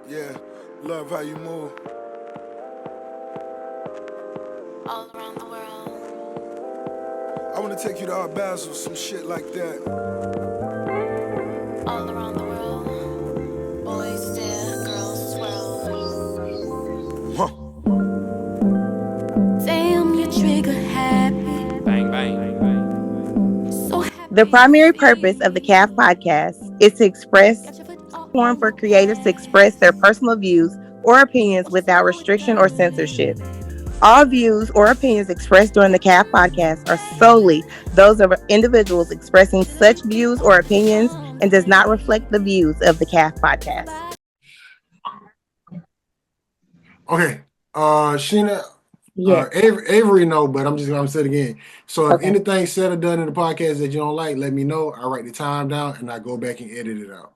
Yeah, love how you move. All around the world. I wanna take you to Art Basel, some shit like that. All around the world. Boys stare, girls swirl. Huh. Damn, you trigger happy. Bang, bang. So happy The to primary see purpose of the CAF podcast is to express got your foot all forum on for my creatives to express their personal views or opinions Wanna without flow with restriction or me, censorship. baby. All views or opinions expressed during the CAF podcast are solely those of individuals expressing such views or opinions and does not reflect the views of the CAF podcast. Okay. Shena, Yes. Avery, no, but I'm just gonna say it again. So if Okay. anything's said or done in the podcast that you don't like, let me know. I write the time down and I go back and edit it out.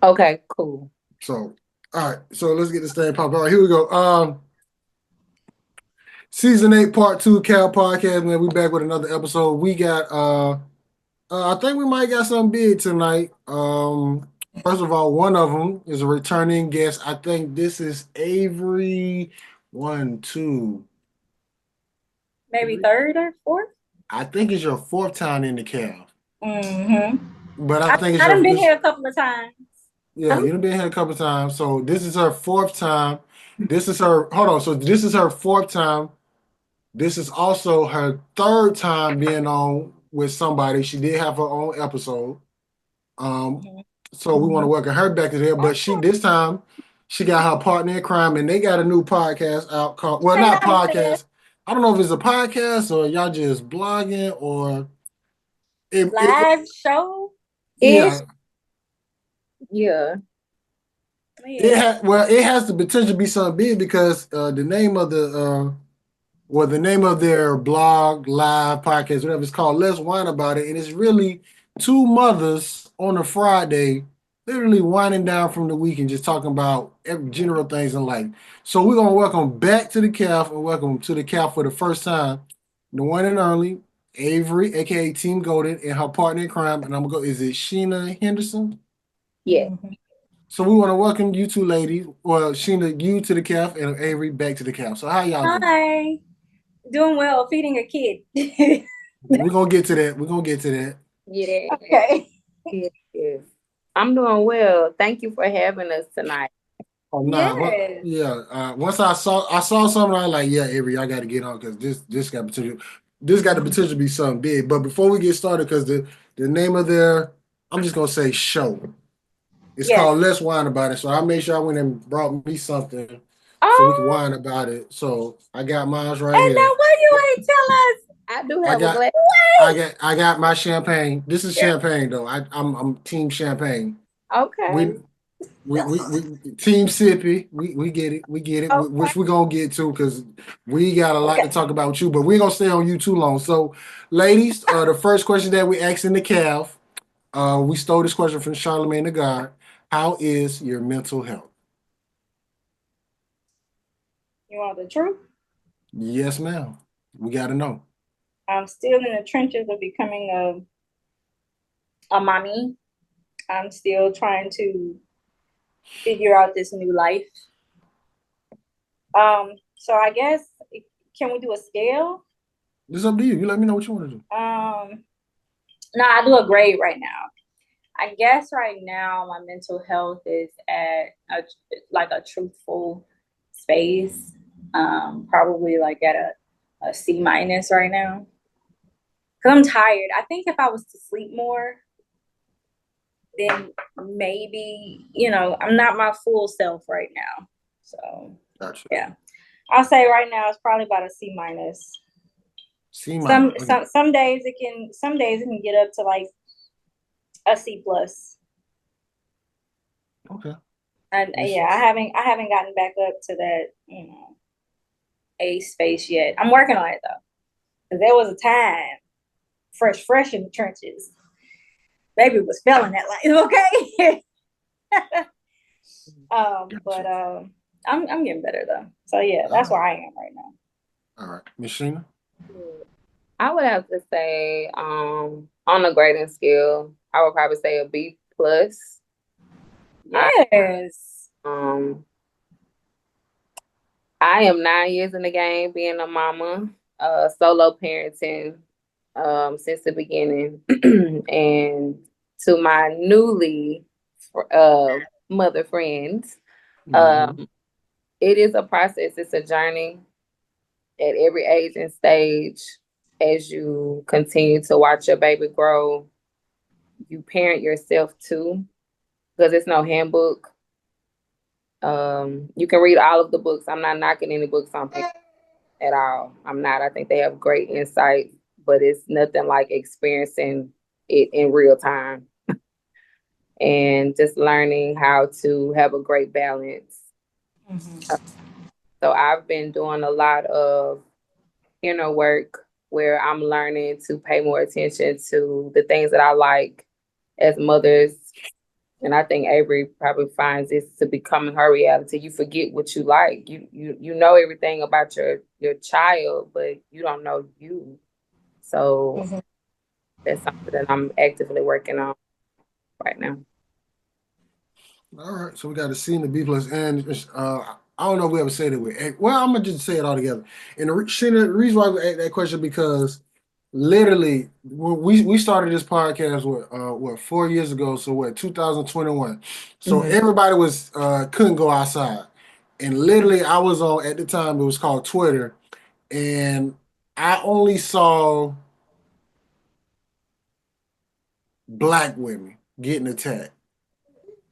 Okay, cool. So, all right. So let's get this thing popping. All right, here we go. Season 8, part 2, Cal Podcast, man. We back with another episode. We got I think we might got something big tonight. First of all, one of them is a returning guest. I think this is Avery. 1, 2. Maybe third or fourth. I think it's your fourth time in the Cal. Mm-hmm. But I think it's I your done been here a couple of times. Yeah, you've been here a couple of times. So this is her fourth time. This is her hold on. So this is her fourth time. This is also her third time being on with somebody. She did have her own episode. So we want to welcome her back to there. But this time she got her partner in crime, and they got a new podcast out called not podcast. I don't know if it's a podcast or y'all just blogging or Live show. Yeah. Yeah. It has the potential to be something big because the name of their blog, live podcast, whatever it's called, Let's Whine About It. And it's really two mothers on a Friday, literally winding down from the week and just talking about general things in life. So we're going to welcome back to the CAF and welcome to the CAF for the first time, the one and only Avery, aka Team Golden, and her partner in crime. And I'm going to go, is it Shena Henderson? Yeah. So we want to welcome you two ladies. Well, Shena, you to the CAF and Avery back to the CAF. So how y'all doing? Hi. Doing well, feeding a kid. We're going to get to that. Yeah. Okay. Yes. I'm doing well. Thank you for having us tonight. Oh, nah. Yes. Yeah. Once I saw something, I was like, yeah, Avery, I got to get on because this got potential. This got the potential to be something big. But before we get started, because the name of I'm just going to say show. It's called Let's Whine About It. So I made sure I went and brought me something so we can whine about it. So I got mine right here. And now why you ain't tell us? I do have a glass. I got my champagne. This is champagne though. I'm team champagne. Okay. We team sippy. We get it. Okay. Which we're gonna get to because we got a lot to talk about with you, but we ain't gonna stay on you too long. So, ladies, the first question that we asked in the CAF, we stole this question from Charlemagne the God. How is your mental health? You want the truth? Yes, ma'am. We gotta know. I'm still in the trenches of becoming a mommy. I'm still trying to figure out this new life. So I guess, can we do a scale? It's up to you. You let me know what you want to do. No, I do a grade right now. I guess right now my mental health is at a truthful space. Probably like at a C- right now. Cause I'm tired. I think if I was to sleep more, then maybe, I'm not my full self right now. So Gotcha. Yeah, I'll say right now it's probably about a C-. C-. Some days it can get up to like a C+. Okay. And yeah, I haven't gotten back up to that, A space yet. I'm working on it though. Cause there was a time, fresh in the trenches. Baby was feeling that life, okay? But I'm getting better though. So yeah, that's where I am right now. All right. Miss Shena? I would have to say, on a grading scale, I would probably say a B+. Yes. Um, I am 9 years in the game, being a mama, solo parenting, since the beginning, and to my newly mother friends, Mm-hmm. um, it is a process. It's a journey at every age and stage. As you continue to watch your baby grow, you parent yourself too, because it's no handbook. You can read all of the books. I'm not knocking any books on parents at all. I'm not. I think they have great insight, but it's nothing like experiencing it in real time and just learning how to have a great balance. Uh, So I've been doing a lot of inner work where I'm learning to pay more attention to the things that I like as mothers. And I think Avery probably finds this to becoming her reality. You forget what you like. You know everything about your child, but you don't know you. So that's something that I'm actively working on right now. All right, so we got a C and the B plus, and I don't know if we ever said it with A. Well, I'm gonna just say it all together. And Shena, the reason why we asked that question because literally when we started this podcast what 4 years ago, so what 2021. So everybody was couldn't go outside, and literally I was on at the time it was called Twitter, and I only saw black women getting attacked.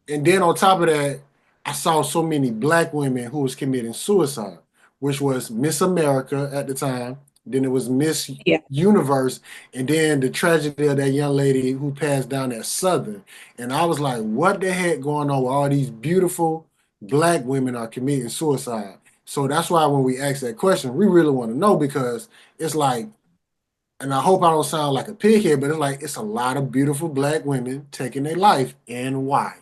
And then on top of that, I saw so many black women who was committing suicide, which was Miss America at the time. Then it was Miss Universe, and then the tragedy of that young lady who passed down at Southern. And I was like, what the heck going on with all these beautiful black women are committing suicide? So that's why when we ask that question, we really want to know because it's like, and I hope I don't sound like a pighead, but it's like it's a lot of beautiful black women taking their life, and why?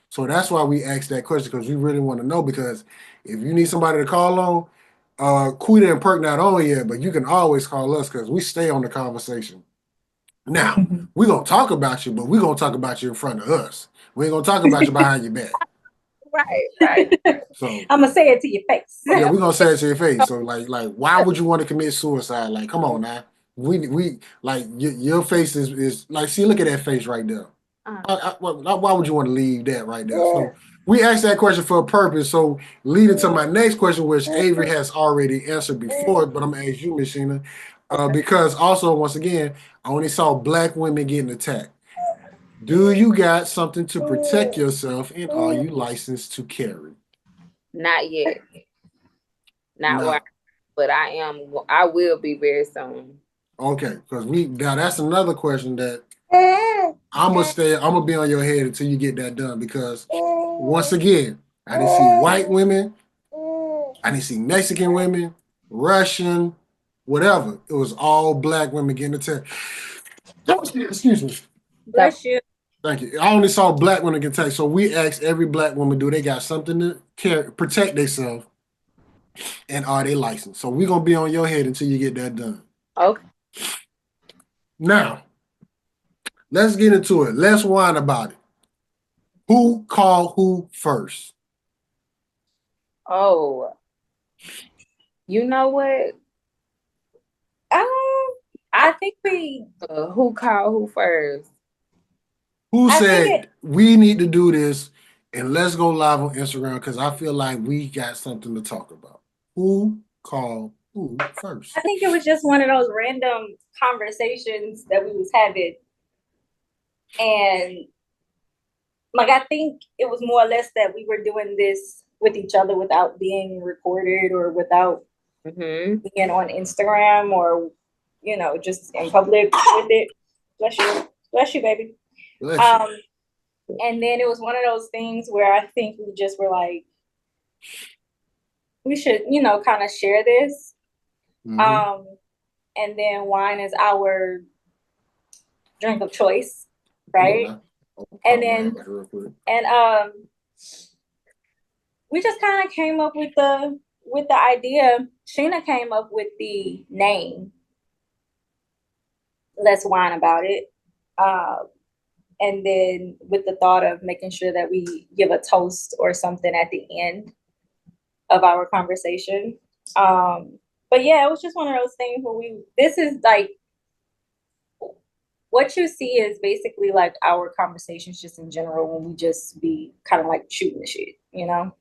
So that's why we asked that question because we really want to know. Because if you need somebody to call on, Quita and Perk not on yet, but you can always call us because we stay on the conversation. Now we're gonna talk about you, but we're gonna talk about you in front of us. We ain't gonna talk about you behind your back. Right. So I'm gonna say it to your face. yeah, we're gonna say it to your face. So like, why would you want to commit suicide? Like, come on now. We like your face is like, see, look at that face right there. Why would you want to leave that right there? So we asked that question for a purpose. So leading to my next question, which Avery has already answered before, but I'm gonna ask you, Miss Shena, because also once again, I only saw black women getting attacked. Do you got something to protect yourself, and are you licensed to carry? Not yet. Not where, Now, but I am. I will be very soon. okay, because now that's another question that I'm gonna be on your head until you get that done because once again, I didn't see white women, I didn't see Mexican women, Russian, whatever. It was all black women getting attacked. Excuse me. Bless you. Thank you. I only saw black women get attacked. So we asked every black woman, do they got something to protect themselves, and are they licensed? So we're gonna be on your head until you get that done. Okay. Now, let's get into it. Let's whine about it. Who called who first? Oh, you know what? I think we. Who called who first? Who I think said we need to do this and let's go live on Instagram because I feel like we got something to talk about. Who called who first? I think it was just one of those random conversations that we was having, and like I think it was more or less that we were doing this with each other without being recorded or without being on Instagram or just in public with it. Bless you, baby. Bless you. And then it was one of those things where I think we just were like, we should, kind of share this. And then wine is our drink of choice, right? And then we just kind of came up with the idea. Shena came up with the name. Let's whine about it. and then with the thought of making sure that we give a toast or something at the end of our conversation. But yeah, it was just one of those things where this is like, what you see is basically like our conversations just in general when we just be kind of like shooting the shit, you know?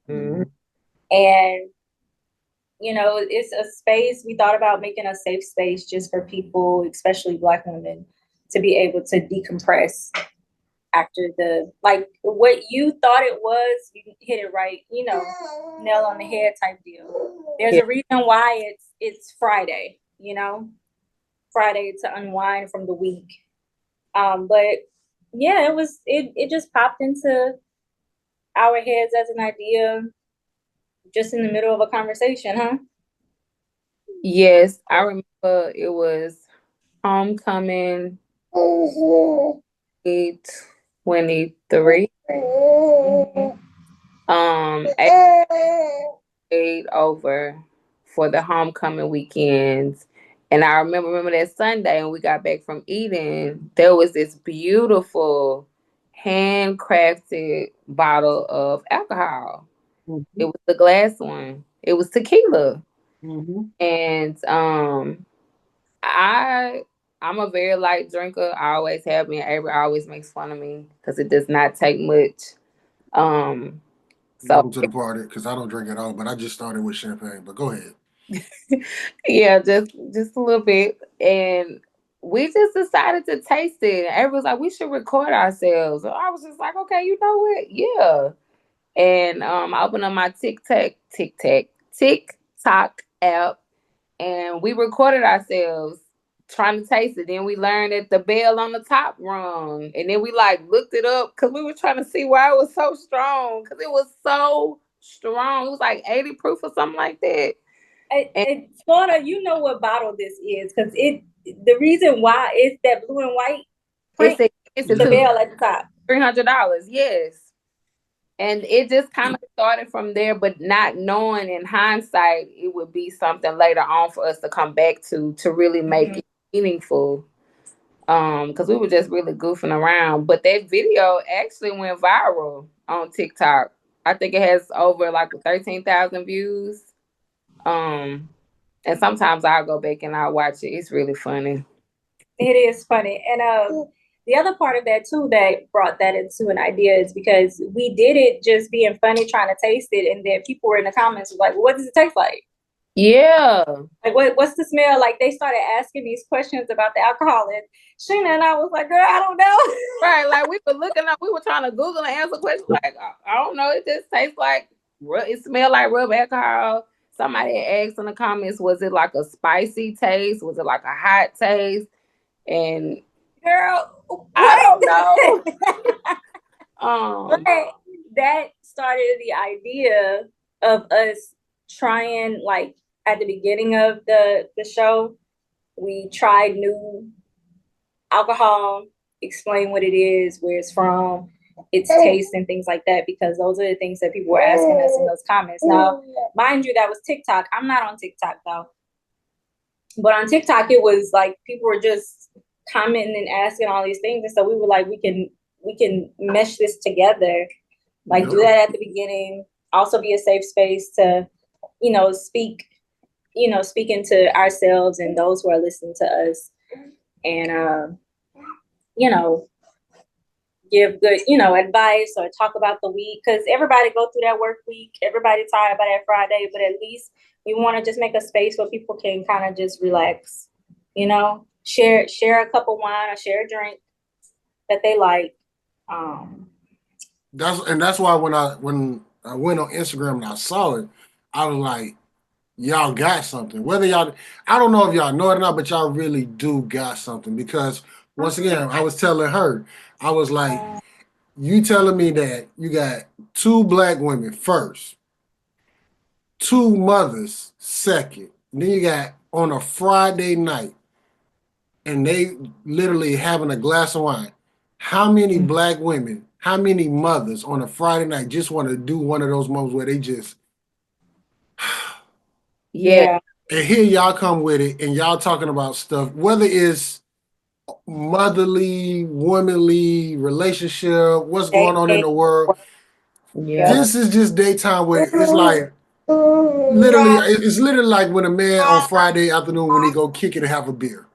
Mhm. And, you know, it's a space, we thought about making a safe space just for people, especially Black women, to be able to decompress after like what you thought it was, you hit it right, you know, nail on the head type deal. There's a reason why it's Friday, you know, Friday to unwind from the week. But yeah, it just popped into our heads as an idea just in the middle of a conversation, huh? Yes, I remember it was homecoming 23. Stayed over for the homecoming weekends. And I remember that Sunday when we got back from eating, there was this beautiful handcrafted bottle of alcohol. It was the glass one. It was tequila. And I'm a very light drinker. I always have been. Avery always makes fun of me because it does not take much. So Welcome to the party, because I don't drink at all, but I just started with champagne. But go ahead. yeah, just a little bit. And we just decided to taste it. And everyone's like, we should record ourselves. So I was just like, okay, you know what? Yeah. And I opened up my TikTok app, and we recorded ourselves trying to taste it. Then we learned that the bell on the top rung, and then we like looked it up because we were trying to see why it was so strong, because it was so strong. It was like 80 proof or something like that. And Florida, you know what bottle this is, because the reason why it's that blue and white print, It's the bell at the top. $300, yes. And it just kind of started from there, but not knowing in hindsight it would be something later on for us to come back to really make it meaningful. Because we were just really goofing around. But that video actually went viral on TikTok. I think it has over like 13,000 views. And sometimes I'll go back and I'll watch it. It's really funny. It is funny. And the other part of that too that brought that into an idea is because we did it just being funny, trying to taste it, and then people were in the comments like, "What does it taste like? Yeah. Like what's the smell?" Like they started asking these questions about the alcohol, and Shena and I was like, "Girl, I don't know." Right, like we were looking up, we were trying to Google and answer questions. Like I don't know, it just tastes like it smelled like rub alcohol. Somebody asked in the comments, was it like a spicy taste? Was it like a hot taste? And Girl, I don't know. But that started the idea of us trying, like at the beginning of the show, we tried new alcohol, explain what it is, where it's from, its taste, and things like that, because those are the things that people were asking us in those comments. Now, mind you, that was TikTok. I'm not on TikTok though. But on TikTok, it was like people were just commenting and asking all these things. And so we were like, we can mesh this together, like do that at the beginning, also be a safe space to, speak into ourselves and those who are listening to us, and give good, advice or talk about the week, because everybody go through that work week, everybody tired by that Friday, but at least we want to just make a space where people can kind of just relax, share a cup of wine or share a drink that they like. That's why when I went on Instagram and I saw it, I was like, y'all got something. Whether y'all, I don't know if y'all know it or not, but y'all really do got something. Because once again, I was telling her, I was like, you telling me that you got 2 Black women first, 2 mothers second, and then you got on a Friday night, and they literally having a glass of wine. How many Black women, how many mothers on a Friday night just want to do one of those moments where they just Yeah. And here y'all come with it, and y'all talking about stuff, whether it's motherly, womanly relationship, what's going on in the world. Yeah. This is just daytime where it's like literally, it's literally like when a man on Friday afternoon when he go kick it and have a beer.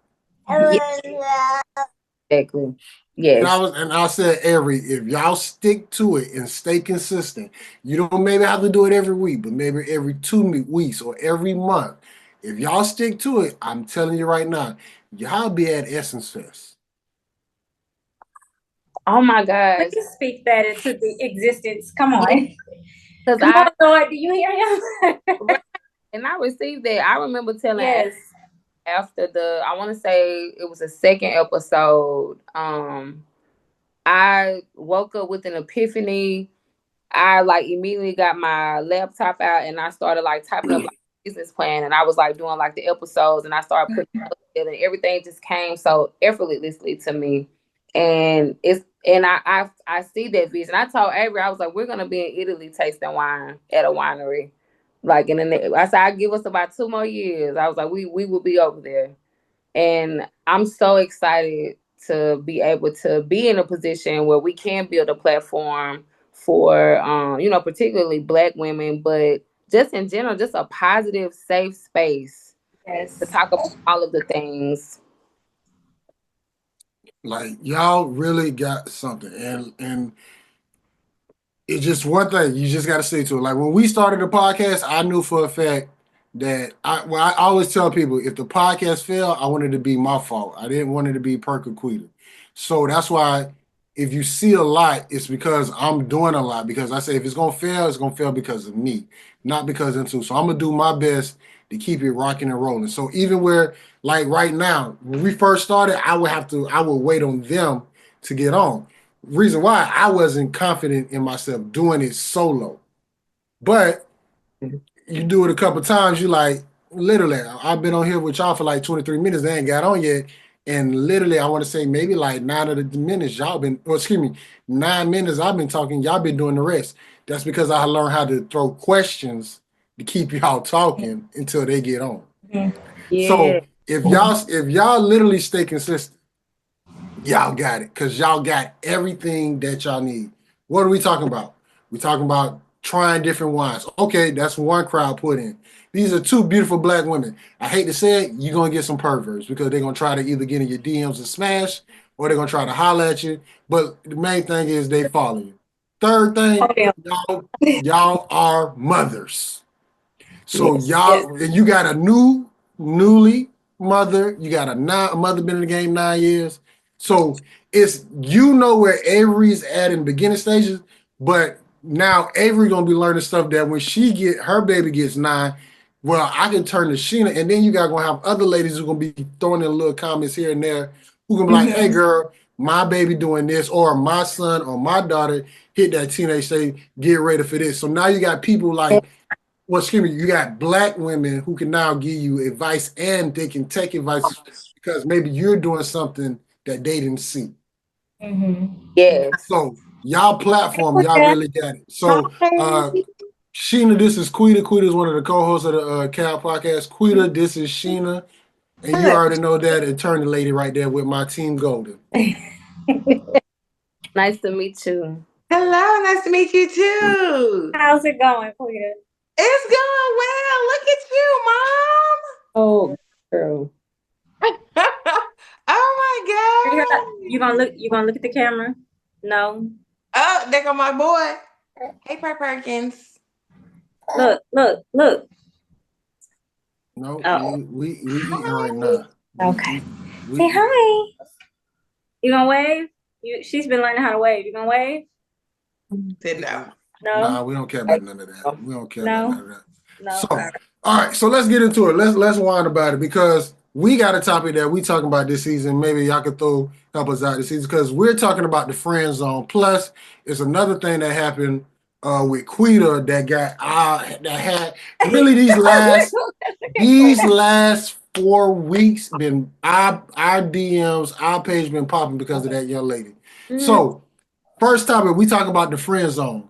Exactly. And Yes. I said if y'all stick to it and stay consistent, you don't maybe have to do it every week, but maybe every 2 weeks or every month. If y'all stick to it, I'm telling you right now, y'all be at Essence Fest. Oh my gosh. Please speak that into the existence. Come on. Because Come on, Lord. Do you hear him? and I received that. I remember telling Yes. after I want to say it was a second episode. I woke up with an epiphany. I like immediately got my laptop out and I started like typing up like a business plan, and I was like doing like the episodes, and I started putting it together, and everything just came so effortlessly to me. And I see that vision. I told Avery, I was like, we're gonna be in Italy tasting wine at a winery. Like I said, I give us about 2 more years. I was like, we will be over there. And I'm so excited to be able to be in a position where we can build a platform for, particularly Black women, but just in general, just a positive, safe space Yes. to talk about all of the things. Like y'all really got something, and it's just one thing you just got to stick to it. Like when we started the podcast, I knew for a fact that I always tell people if the podcast failed, I wanted it to be my fault. I didn't want it to be Perk or Quita. So that's why if you see a lot, it's because I'm doing a lot. Because I say if it's gonna fail, it's gonna fail because of me, not because of two. So I'm gonna do my best to keep it rocking and rolling. So even where like right now, when we first started, I would wait on them to get on. Reason why I wasn't confident in myself doing it solo. But you do it a couple times, you like, literally, I've been on here with y'all for like 23 minutes, they ain't got on yet. And literally, I want to say maybe like 9 of the minutes y'all been, or excuse me, 9 minutes I've been talking, y'all been doing the rest. That's because I learned how to throw questions to keep y'all talking until they get on. Yeah. So if y'all literally stay consistent, y'all got it, because y'all got everything that y'all need. What are we talking about? We're talking about trying different wines. Okay, that's one crowd put in. These are two beautiful Black women. I hate to say it, you're going to get some perverts because they're going to try to either get in your DMs and smash, or they're going to try to holler at you. But the main thing is they follow you. Third thing, y'all are mothers. So y'all, and you got a newly mother. You got a mother been in the game 9 years. So it's where Avery's at in beginning stages, but now Avery gonna be learning stuff that when her baby gets 9, well, I can turn to Shena, and then you got gonna have other ladies who gonna be throwing in little comments here and there who gonna be like, "Hey, girl, my baby doing this," or my son or my daughter hit that teenage stage, get ready for this. So now you got people like, well, excuse me, you got Black women who can now give you advice, and they can take advice because maybe you're doing something that they didn't see. Yes. So y'all platform, y'all really got it. So Shena, this is Quita. Quita is one of the co-hosts of the Cal podcast. Quita, this is Shena. And you already know that attorney lady right there with my team Golden. Nice to meet you. Hello, nice to meet you too. How's it going, Quita? It's going well. Look at you, Mom. Oh, girl. Oh my God. You gonna look at the camera? No. Oh, there go my boy. Hey, Perkins. Look. No, Oh. we eating right now. Okay. Say hi. You gonna wave? She's been learning how to wave. You gonna wave? Said no. No. Nah, we don't care about none of that. We don't care about none of that. No. So, all right, so let's get into it. Let's whine about it, because we got a topic that we talking about this season. Maybe y'all could help us out this season, because we're talking about the friend zone. Plus, it's another thing that happened with Quita that had really these last 4 weeks been our DMs, our page been popping because of that young lady. So, first topic, we talk about the friend zone.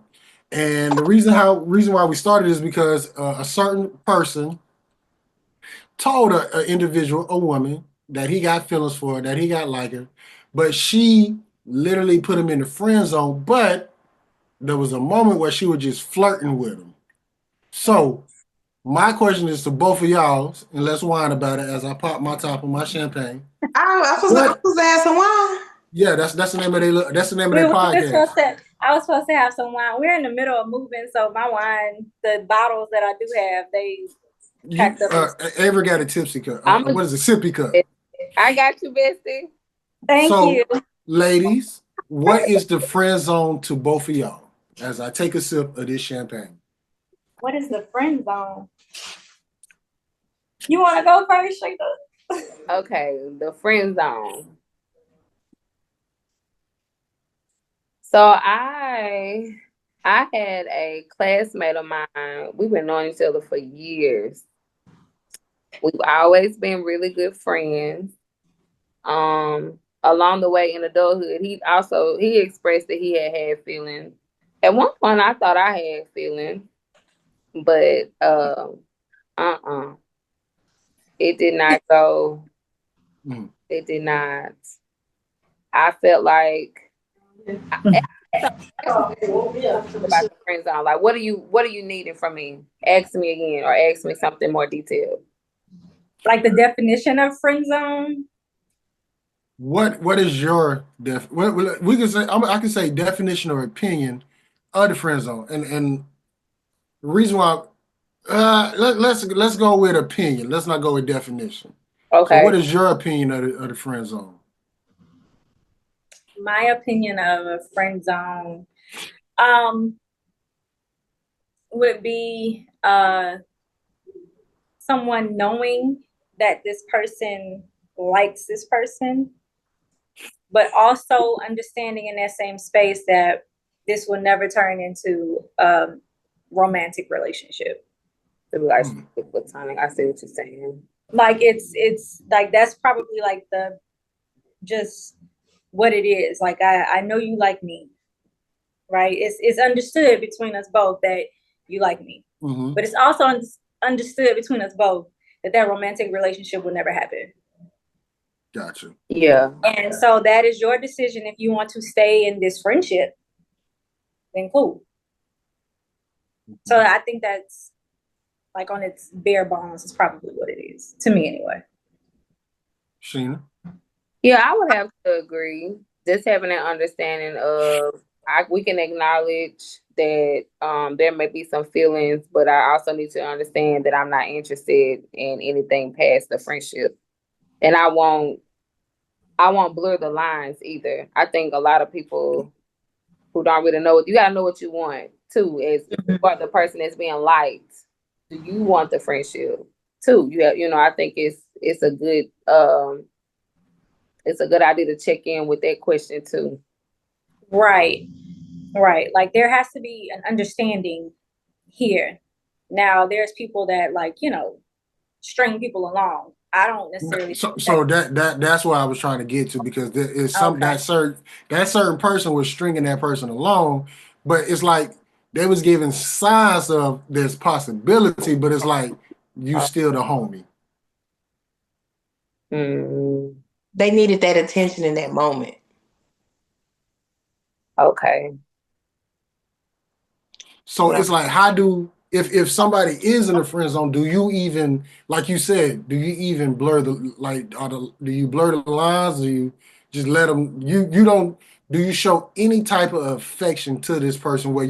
And the reason why we started is because a certain person told an individual, a woman, that he got feelings for her, that he got like her, but she literally put him in the friend zone. But there was a moment where she was just flirting with him. So my question is to both of y'all, and let's whine about it as I pop my top of my champagne. I was asking why. Yeah, that's the name of their podcast. I was supposed to have some wine. We're in the middle of moving, so my wine, the bottles that I do have, they packed up. Avery got a tipsy cup. What is a sippy cup? I got you, bestie. Thank you. Ladies, what is the friend zone to both of y'all as I take a sip of this champagne? What is the friend zone? You want to go first, Shena? Okay, the friend zone. So I had a classmate of mine. We've been knowing each other for years. We've always been really good friends. Along the way in adulthood, he expressed that he had feelings. At one point, I thought I had feelings, but it did not go. It did not. I felt like about the friend zone. Like, what are you needing from me? Ask me again, or ask me something more detailed. Like the definition of friend zone. What is your we can say I can say definition or opinion of the friend zone, and the reason why let's go with opinion. Let's not go with definition. Okay. So what is your opinion of the friend zone? My opinion of a friend zone would be someone knowing that this person likes this person, but also understanding in that same space that this will never turn into a romantic relationship. Like platonic. I see what you're saying. Like it's like that's probably like the just what it is. Like I know you like me, right? It's understood between us both that you like me, but it's also understood between us both that romantic relationship will never happen. Gotcha. Yeah. And so that is your decision. If you want to stay in this friendship, then cool. So I think that's like on its bare bones is probably what it is to me anyway. Shena? Yeah, I would have to agree. Just having an understanding of we can acknowledge that there may be some feelings, but I also need to understand that I'm not interested in anything past the friendship. And I won't blur the lines either. I think a lot of people who don't really know, you gotta know what you want too, as for the person that's being liked. Do you want the friendship too? I think it's a good idea to check in with that question too. Right. Like there has to be an understanding here. Now there's people that string people along. I don't necessarily. So that's what I was trying to get to, because there is that certain person was stringing that person along, but it's like they was giving signs of there's possibility, but it's like you still the homie. They needed that attention in that moment. Okay. So it's like, if somebody is in the friend zone, do you even, like you said, do you even blur do you blur the lines? Do you just let them, do you show any type of affection to this person where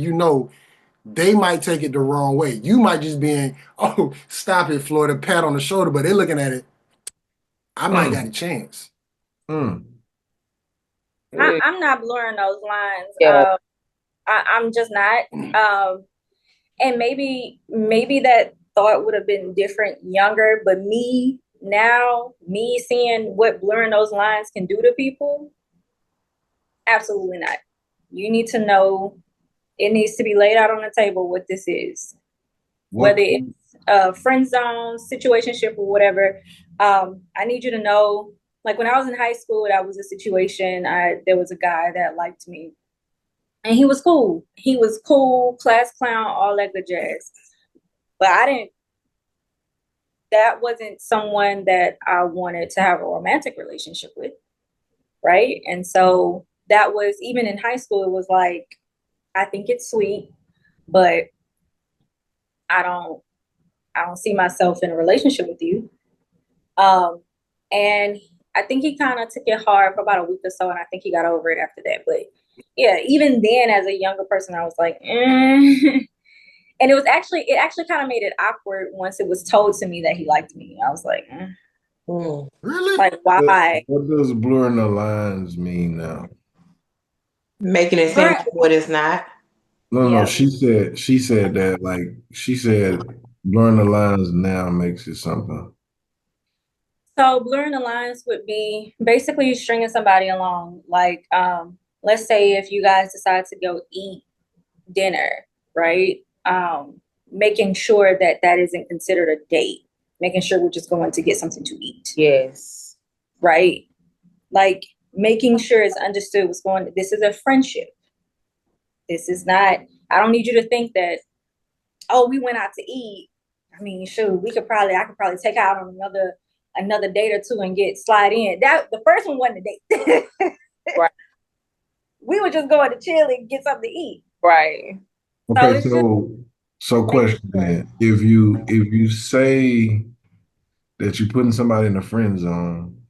they might take it the wrong way? You might just be oh, stop it, Florida, pat on the shoulder, but they're looking at it, I might got a chance. I'm not blurring those lines. Yeah. I'm just not. And maybe that thought would have been different younger, but me seeing what blurring those lines can do to people, absolutely not. You need to know, it needs to be laid out on the table what this is. Whether it's a friend zone, situationship, or whatever. I need you to know, like when I was in high school, that was a situation. There was a guy that liked me. And he was cool. He was cool, class clown, all that good jazz. But I that wasn't someone that I wanted to have a romantic relationship with, right? And so that was, even in high school, it was like, I think it's sweet, but I don't see myself in a relationship with you. And I think he kind of took it hard for about a week or so, and I think he got over it after that. But yeah, even then, as a younger person, I was like, eh. And it actually kind of made it awkward once it was told to me that he liked me. I was like, Really? like, why? What does blurring the lines mean now? Making it seem like what it's not. No, Yeah. she said that, like, she said blurring the lines now makes it something. So blurring the lines would be basically stringing somebody along. Like, let's say if you guys decide to go eat dinner, right? Making sure that that isn't considered a date. Making sure we're just going to get something to eat. Yes. Right? Like making sure it's understood what's going on. This is a friendship. This is not, I don't need you to think that, oh, we went out to eat. I mean, shoot, I could probably take out on another date or two and slide in. That the first one wasn't a date. Right. We were just going to chill and get something to eat. Right. Okay, so question then. If you say that you're putting somebody in the friend zone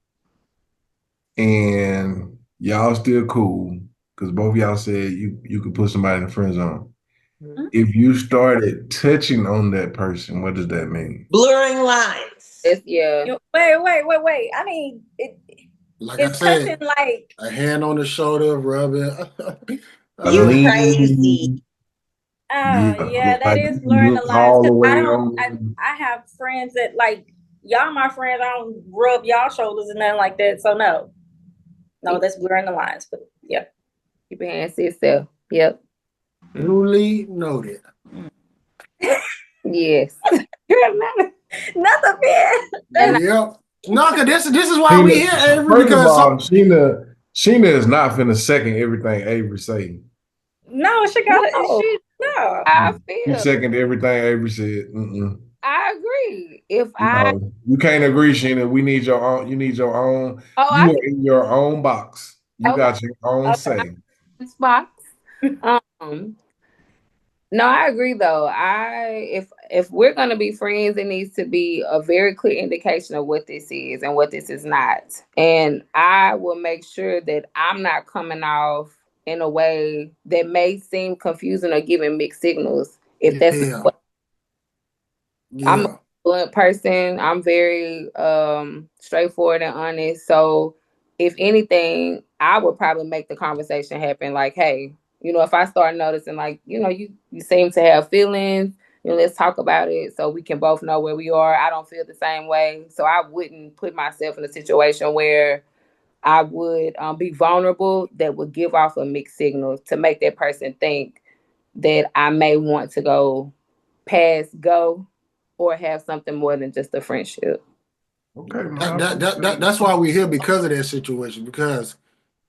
and y'all still cool, because both of y'all said you could put somebody in the friend zone. Mm-hmm. If you started touching on that person, what does that mean? Blurring lines. Yeah. Wait. I mean, Like it's I said, touching like a hand on the shoulder, rubbing. You crazy. Yeah, that like is blurring the lines. all the way I have friends that like y'all my friends. I don't rub y'all shoulders and nothing like that. So no, that's blurring the lines. But yeah, Keep your hands to yourself. Yep. Duly noted. Yes. nothing fair. Yep. No, because this is why we here, Avery. First Because of all, Shena is not finna second everything Avery say. No, she got it. No. I You feel. second everything Avery said. I agree. No, you can't agree, Shena. We need your own. You need your own. Oh, You are in your own box. You Okay. got your own say. Box. No, I agree though. If we're gonna be friends, it needs to be a very clear indication of what this is and what this is not. And I will make sure that I'm not coming off in a way that may seem confusing or giving mixed signals. If that's I'm a blunt person. I'm very straightforward and honest. So if anything, I would probably make the conversation happen like, hey, if I start noticing like, you seem to have feelings, let's talk about it so we can both know where we are. I don't feel the same way. So I wouldn't put myself in a situation where I would be vulnerable that would give off a mixed signal to make that person think that I may want to go past go or have something more than just a friendship. Okay. That's why we're here, because of that situation, because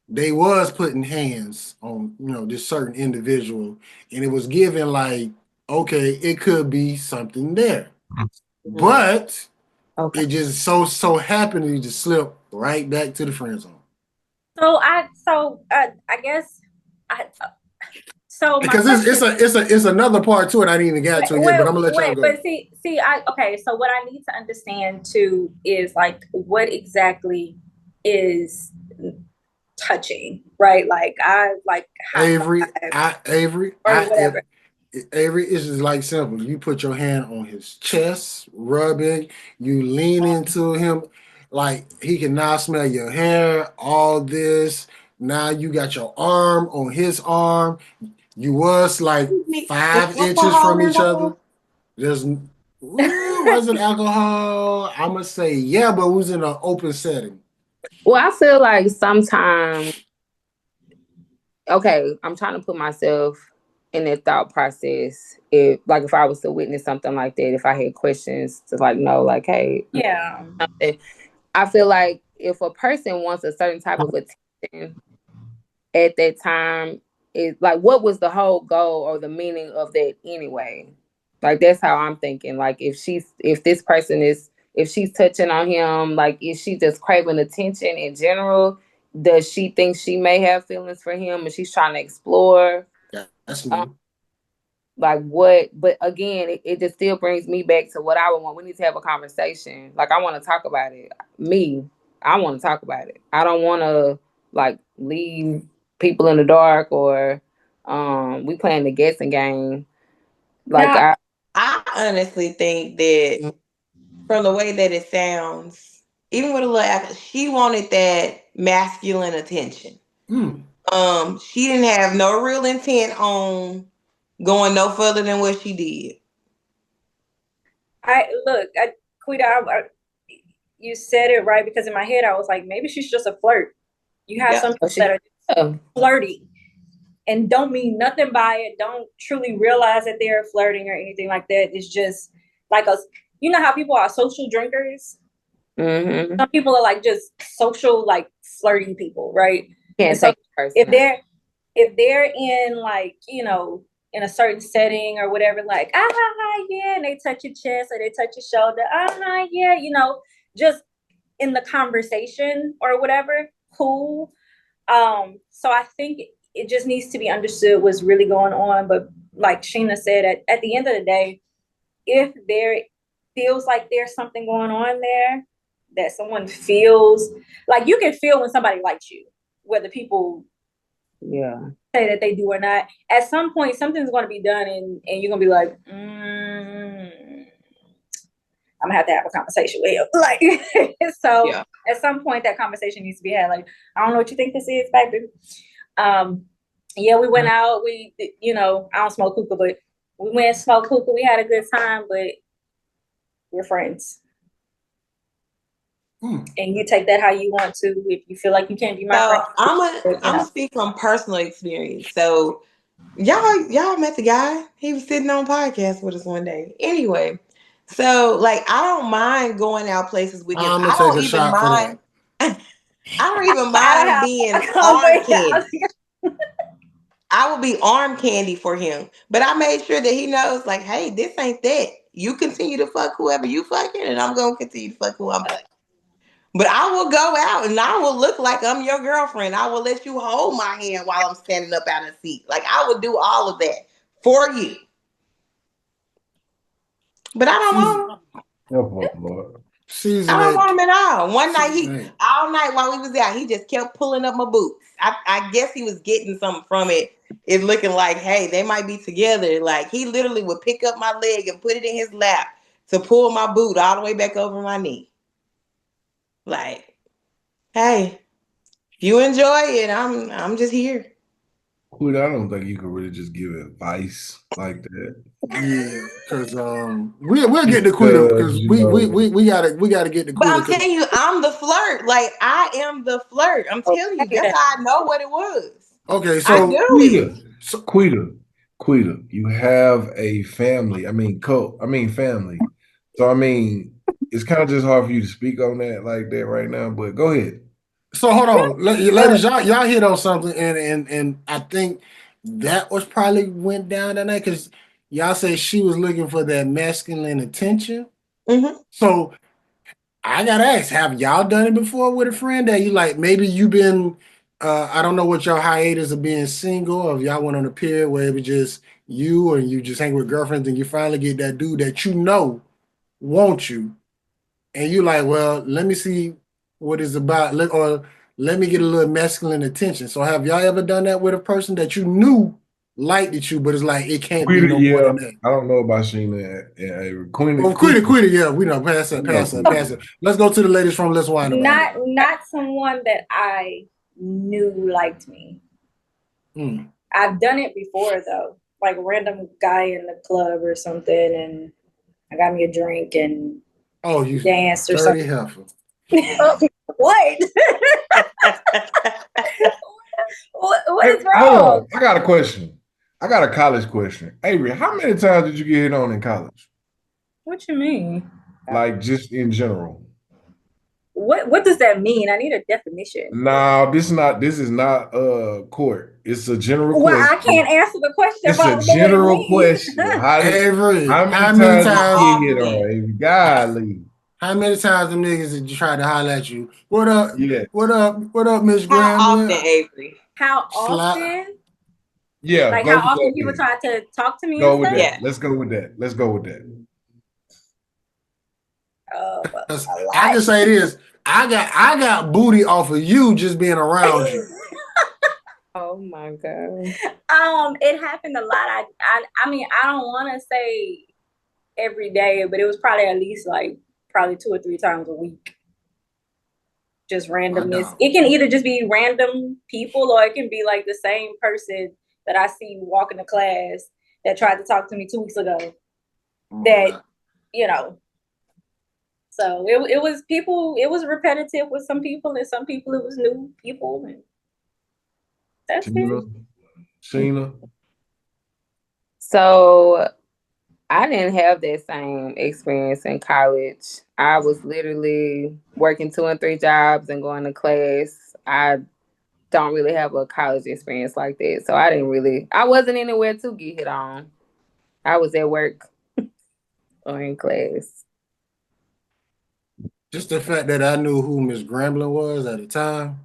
they was putting hands on, this certain individual, and it was given like, okay, it could be something there. But it just so happened to just slip right back to the friend zone. So I guess because it's another part to it I didn't even get to it yet, but I'm gonna let y'all go. But so what I need to understand too is like what exactly is touching, right? Like I like Avery, or whatever. Avery, it's just like simple. You put your hand on his chest, rubbing, you lean into him, like he can now smell your hair, all this. Now you got your arm on his arm. You was like 5 inches from each other. Wasn't alcohol. I'm gonna say yeah, but it was in an open setting. Well, I feel like sometimes, okay, I'm trying to put myself in that thought process. If I was to witness something like that, if I had questions to know, like, hey, yeah, I feel like if a person wants a certain type of attention at that time, it's like, what was the whole goal or the meaning of that anyway? Like, that's how I'm thinking. Like, if this person is if she's touching on him, like, is she just craving attention in general? Does she think she may have feelings for him and she's trying to explore? That's me. Like what? But again, it just still brings me back to what I would want. We need to have a conversation. Like, I want to talk about it. I want to talk about it. I don't want to like leave people in the dark or we playing the guessing game. Like now, I honestly think that from the way that it sounds, even with a little, she wanted that masculine attention. She didn't have no real intent on going no further than what she did. Quita, you said it right, because in my head I was like, maybe she's just a flirt. You have some people that are flirty and don't mean nothing by it, don't truly realize that they're flirting or anything like that. It's just like you know how people are social drinkers? Mm-hmm. Some people are like just social, like flirting people, right? Can't so take if they're in, like, you know, in a certain setting or whatever, like, yeah, and they touch your chest or they touch your shoulder, yeah, you know, just in the conversation or whatever, cool. So I think it just needs to be understood what's really going on. But like Shena said, at the end of the day, if there feels like there's something going on there, that someone feels like, you can feel when somebody likes you, whether people say that they do or not. At some point, something's going to be done, and you're going to be like, I'm gonna have to have a conversation with you. Like, so at some point that conversation needs to be had. Like, I don't know what you think this is, baby. Yeah, we went out. We, you know, I don't smoke hookah, but we went and smoked hookah. We had a good time, but we're friends. And you take that how you want to. If you feel like you can't be my friend, I'm gonna speak from personal experience. So y'all met the guy. He was sitting on podcast with us one day. Anyway, so like, I don't mind going out places with him. I don't even mind. I don't even mind being arm candy. I will be arm candy for him. But I made sure that he knows, like, hey, this ain't that. You continue to fuck whoever you fucking, and I'm gonna continue to fuck who I'm fucking. But I will go out and I will look like I'm your girlfriend. I will let you hold my hand while I'm standing up out of the seat. Like, I will do all of that for you. But I don't want him. I don't want him at all. One night, all night while we was out, he just kept pulling up my boots. I guess he was getting something from it. It's looking like, hey, they might be together. Like, he literally would pick up my leg and put it in his lap to pull my boot all the way back over my knee. Like, hey, you enjoy it. I'm just here. I don't think you could really just give advice like that. Yeah, because we'll get to Quita, because we gotta get to Quita. But I'm telling you, I'm the flirt. Like, I am the flirt. I'm telling you, that's how I know what it was. Okay, so Quita, you have a family. I mean, family. So I mean, it's kind of just hard for you to speak on that like that right now. But go ahead. So hold on, ladies, y'all hit on something, and I think that was probably went down that night, because y'all say she was looking for that masculine attention. So I gotta ask, have y'all done it before with a friend that you like? Maybe you've been, I don't know what your hiatus of being single, or if y'all went on a period where it was just you, or you just hang with girlfriends, and you finally get that dude that you know wants you, and you like, well, let me see what it's about, or let me get a little masculine attention. So have y'all ever done that with a person that you knew liked you, but it's like it can't be no more than that? I don't know about Shena and Quita, yeah, we know. Pass it. Let's go to the ladies from Let's Wine About It. Not someone that I knew liked me. I've done it before though, like a random guy in the club or something, and I got me a drink and you danced or something. Heifer. What? What is wrong? Hold on. I got a question. I got a college question. Avery, how many times did you get hit on in college? What you mean? Like, just in general. What does that mean? I need a definition. No, this is not court. It's a general question. Well, I can't answer the question. It's a general question. Avery, how many times did you get hit on, Avery? Golly. How many times them niggas did you try to holler at you? What up? Yeah. What up? What up, Miss How often, Grambling? Avery? How Slap. often? Yeah. Like Go how with often that. people then. try to talk to me Go and with stuff? that. Yeah. Let's go with that. Let's go with that. But a I lot. can say this. I got booty off of you just being around you. Oh my God. It happened a lot. I mean, I don't want to say every day, but it was probably at least like probably 2 or 3 times a week. Just randomness. It can either just be random people, or it can be like the same person that I see walking to class that tried to talk to me 2 weeks ago. That, you know. So it was people. It was repetitive with some people, and some people it was new people, and that's it. Shena. So I didn't have that same experience in college. I was literally working 2 and 3 jobs and going to class. I don't really have a college experience like that. So I wasn't anywhere to get hit on. I was at work or in class. Just the fact that I knew who Miss Grambling was at the time.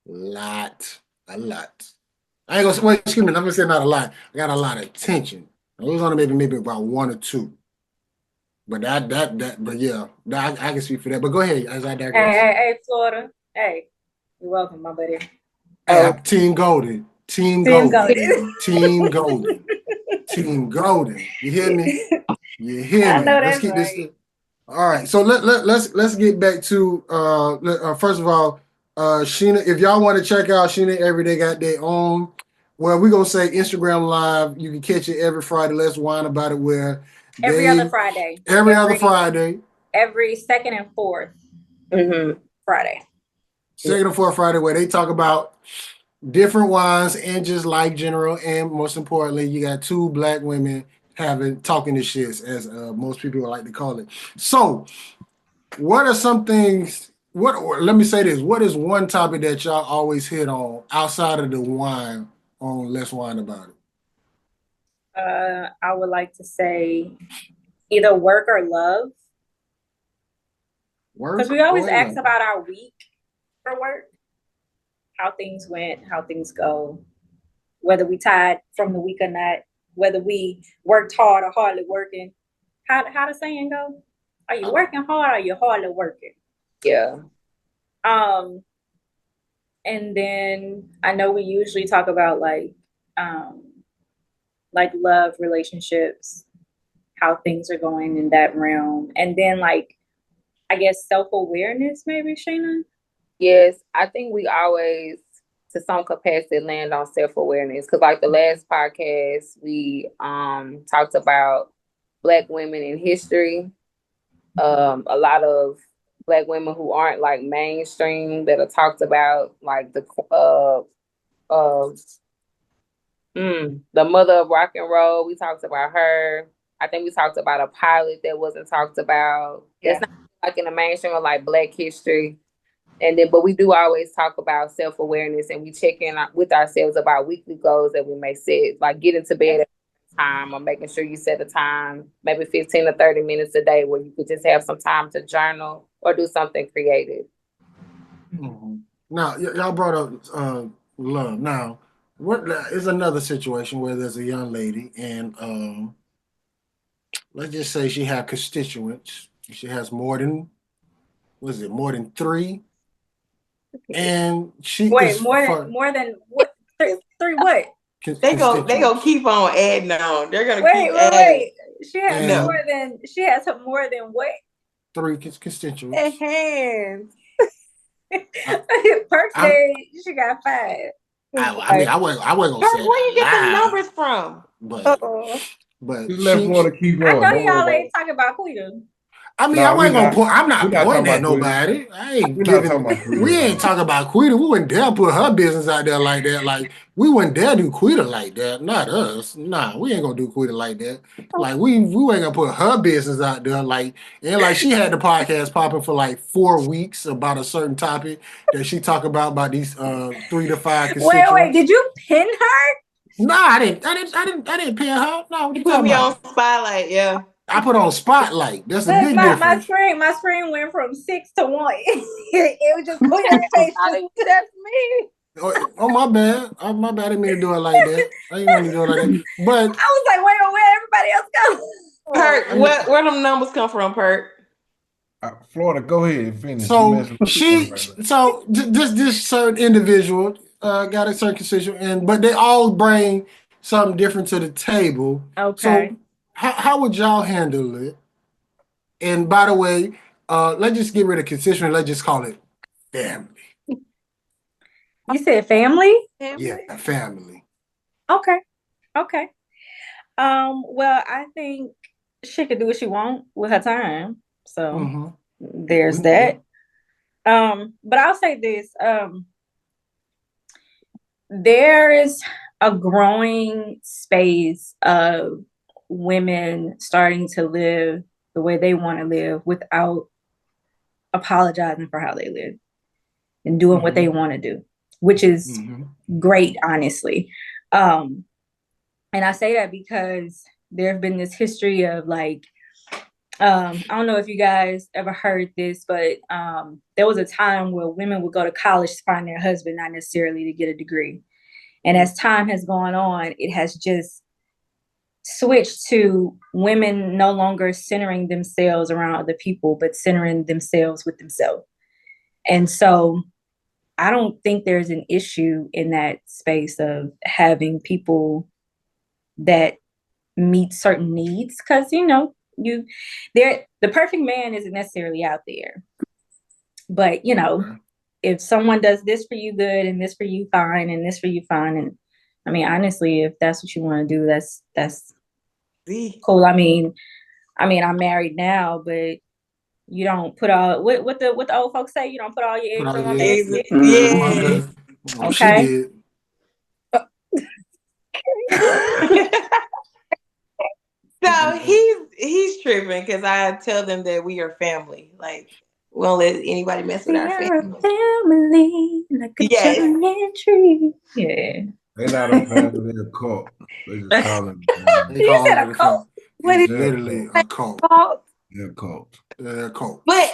A lot. I ain't gonna wait, excuse me, I'm gonna say not a lot. I got a lot of attention. It was only maybe about 1 or 2. But but yeah, I can speak for that. But go ahead as I digress. Hey, Florida. Hey, you're welcome, my buddy. Hey, Team Golden. Team Golden. Team Golden. Team Golden. You hear me? You hear me? I know Let's that's keep right. this. All right. So let's get back to first of all, Shena, if y'all want to check out Shena Ahvery, they got their own. Well, we're gonna say Instagram Live. You can catch it every Friday. Let's whine about it where Every other Friday. Every other Friday. Every second and fourth Friday. Second and fourth Friday, where they talk about different wines and just like general, and most importantly, you got 2 Black women talking the shits, as most people would like to call it. So, what are some things? Let me say this: what is one topic that y'all always hit on outside of the wine on Let's Wine About It? I would like to say either work or love. Because we always ask about our week for work, how things went, how things go, whether we tired from the week or not, whether we worked hard or hardly working. How the saying go? Are you working hard or are you hardly working? Yeah. And then I know we usually talk about like love, relationships, how things are going in that realm. And then like, I guess self-awareness, maybe, Shena? Yes, I think we always, to some capacity, land on self-awareness. Because like the last podcast, we talked about Black women in history. A lot of Black women who aren't like mainstream that are talked about, like the mother of rock and roll. We talked about her. I think we talked about a pilot that wasn't talked about. Yeah. It's not like in the mainstream of like Black history. And then, but we do always talk about self-awareness, and we check in with ourselves about weekly goals that we may set, like getting to bed at time, or making sure you set a time, maybe 15 to 30 minutes a day where you could just have some time to journal or do something creative. Mm-hmm. Now, y'all brought up love. Now, what is another situation where there's a young lady and let's just say she has constituents. She has more than 3? And she more than what? 3 what? They go keep on adding on. They're gonna keep adding. She has more than what? 3 constituents. Enhance. Perk said she got 5. I wasn't gonna say where you get the numbers from? But Just left one to keep I going. know y'all ain't talking about Quita. I mean, I wasn't gonna point. I'm not pointing at nobody. I ain't giving. We ain't talking about Quita. We wouldn't dare put her business out there like that. Like we wouldn't dare do Quita like that. Not us. Nah, we ain't gonna do Quita like that. Like we ain't gonna put her business out there. Like and like she had the podcast popping for like 4 weeks about a certain topic that she talked about these 3 to 5 constituents. Wait, did you pin her? No, I didn't pin her. No, you put me on spotlight, yeah. I put on spotlight. That's a Look, big my difference. screen went from 6 to 1. It was just clarification. That's me. Oh, my bad. My bad. I didn't mean to do it like that. I didn't mean to do it like that. But I was like, wait, where everybody else go? Perk, where them numbers come from, Perk? Florida, go ahead and finish. so this certain individual got a certain situation, but they all bring something different to the table. Okay. So how would y'all handle it? And by the way, let's just get rid of constituent. Let's just call it family. You said family? Yeah, family. Okay. Well, I think she could do what she want with her time. So there's that. But I'll say this. There is a growing space of women starting to live the way they want to live without apologizing for how they live and doing what they want to do, which is great, honestly. And I say that because there have been this history of like, I don't know if you guys ever heard this, but there was a time where women would go to college to find their husband, not necessarily to get a degree. And as time has gone on, it has just switched to women no longer centering themselves around other people, but centering themselves with themselves. And so I don't think there's an issue in that space of having people that meet certain needs, because the perfect man isn't necessarily out there. But if someone does this for you good and this for you fine and this for you fine, and I mean honestly, if that's what you want to do, that's cool. I mean I'm married now, but you don't put all what the old folks say, you don't put all your eggs in one basket. Yeah. Oh, okay. She did. So he's tripping because I tell them that we are family. Like, we don't let anybody mess with our family. Family, like a giant tree. Yeah. They're not a family, they're a cult. They just call it You said a cult? What is literally a cult? They're a cult. They're a cult. But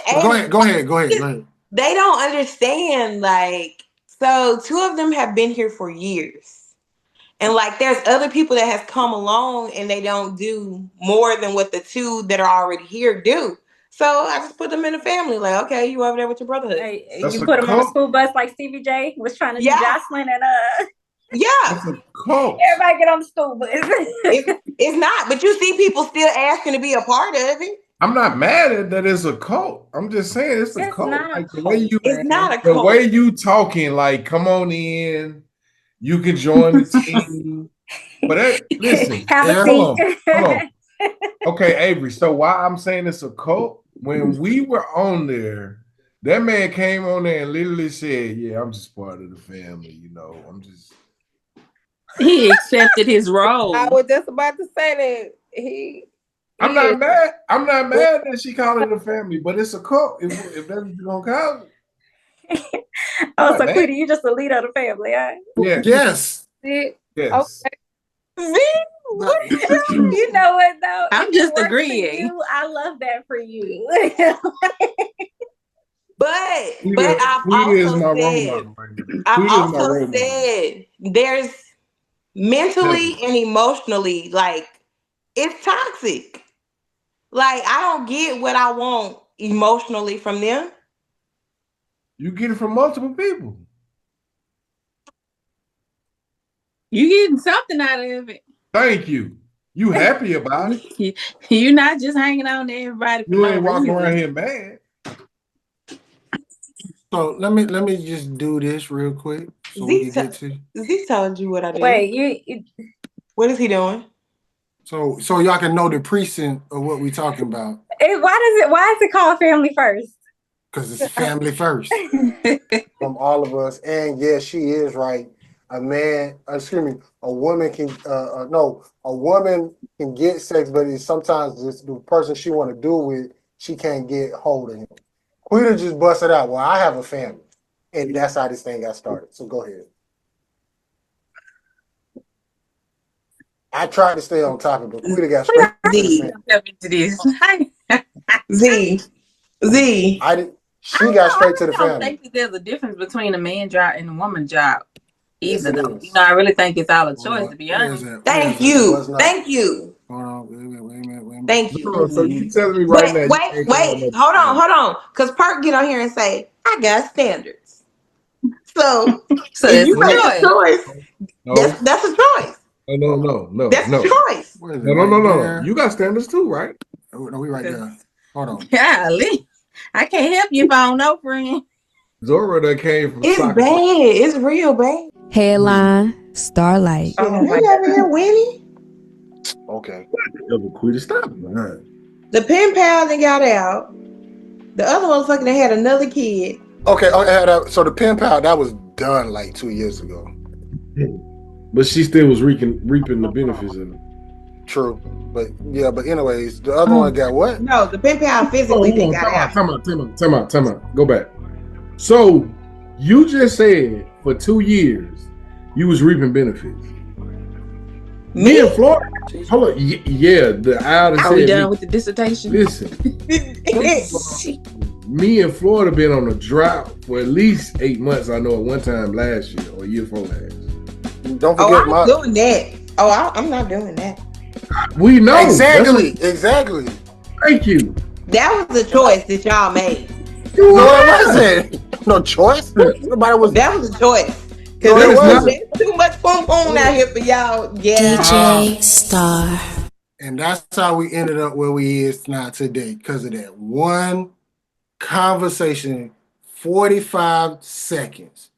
go ahead. They don't understand, like, so 2 of them have been here for years. And like there's other people that has come along and they don't do more than what the 2 that are already here do. So I just put them in a family. Like, okay, you over there with your brotherhood. Hey, you put them on a school bus like Stevie J was trying to do Jocelyn and It's a cult. Everybody get on the school bus. It's not, but you see people still asking to be a part of it. I'm not mad at that it's a cult. I'm just saying it's a cult. Like the way it's not a cult. The way you talking, like, come on in. You can join the team. But listen, hold on. Okay, Avery. So why I'm saying it's a cult? When we were on there, that man came on there and literally said, "Yeah, I'm just part of the family. I'm just." He accepted his role. I was just about to say that I'm not mad. I'm not mad that she called it a family, but it's a cult. If that's what you're gonna call it. Oh, so Quita, you just the leader of the family, huh? Yeah. Yes. Yes. Okay. You know what though? I'm just agreeing. I love that for you. But I've also said there's mentally and emotionally, like, it's toxic. Like, I don't get what I want emotionally from them. You get it from multiple people. You getting something out of it. Thank you. You happy about it. You're not just hanging on to everybody. You ain't walking around here mad. So let me just do this real quick so we can get to. Z told you what I did. Wait, what is he doing? So y'all can know the precinct of what we talking about. Why is it called Family First? Because it's family first. From all of us. And yes, she is right. A woman can a woman can get sex, but it's sometimes the person she want to do with, she can't get hold of him. Quita just busted out. Well, I have a family. And that's how this thing got started. So go ahead. I tried to stay on topic, but Quita got straight. Z. I did. She got straight to the I don't family. think that there's a difference between a man job and a woman job Yes, either, it though. is. You know, I really think it's all a choice, Well, to be honest. Thank No, it's you. not. Thank you. Hold on. Wait a minute. Thank you. No, so you telling me right But now? wait. Hold on. Because Perk get on here and say, I got standards. So So if it's you a make a choice. choice, that's a choice. No. That's a choice. Where is it? No. You got standards too, right? Oh, no, we right there. Hold on. Golly. I can't help you if I don't know, friend. Zora that came from It's soccer. bad. It's real bad. Headline, Starlight. Oh, you over here winning? Okay. Quit stop. Man. The pen pal that got out. The other motherfucker that had another kid. Okay. So the pen pal that was done like 2 years ago. But she still was reaping the benefits of it. True. But anyways, the other one got what? No, the pen pal physically got out. Time out. Go back. So you just said for 2 years you was reaping benefits. Me and Florida. Hold on. Yeah, the owl Are we done with the dissertation? Listen. Me and Florida been on a drought for at least 8 months. I know at one time last year or year before last. Don't forget I'm doing that. I'm not doing that. We know exactly. Thank you. That was the choice that y'all made. No, it wasn't. No choice. Nobody was. That was a choice. No, it wasn't. There's too much boom out here for y'all. Yeah. DJ Star. And that's how we ended up where we is now today, because of that one conversation, 45 seconds,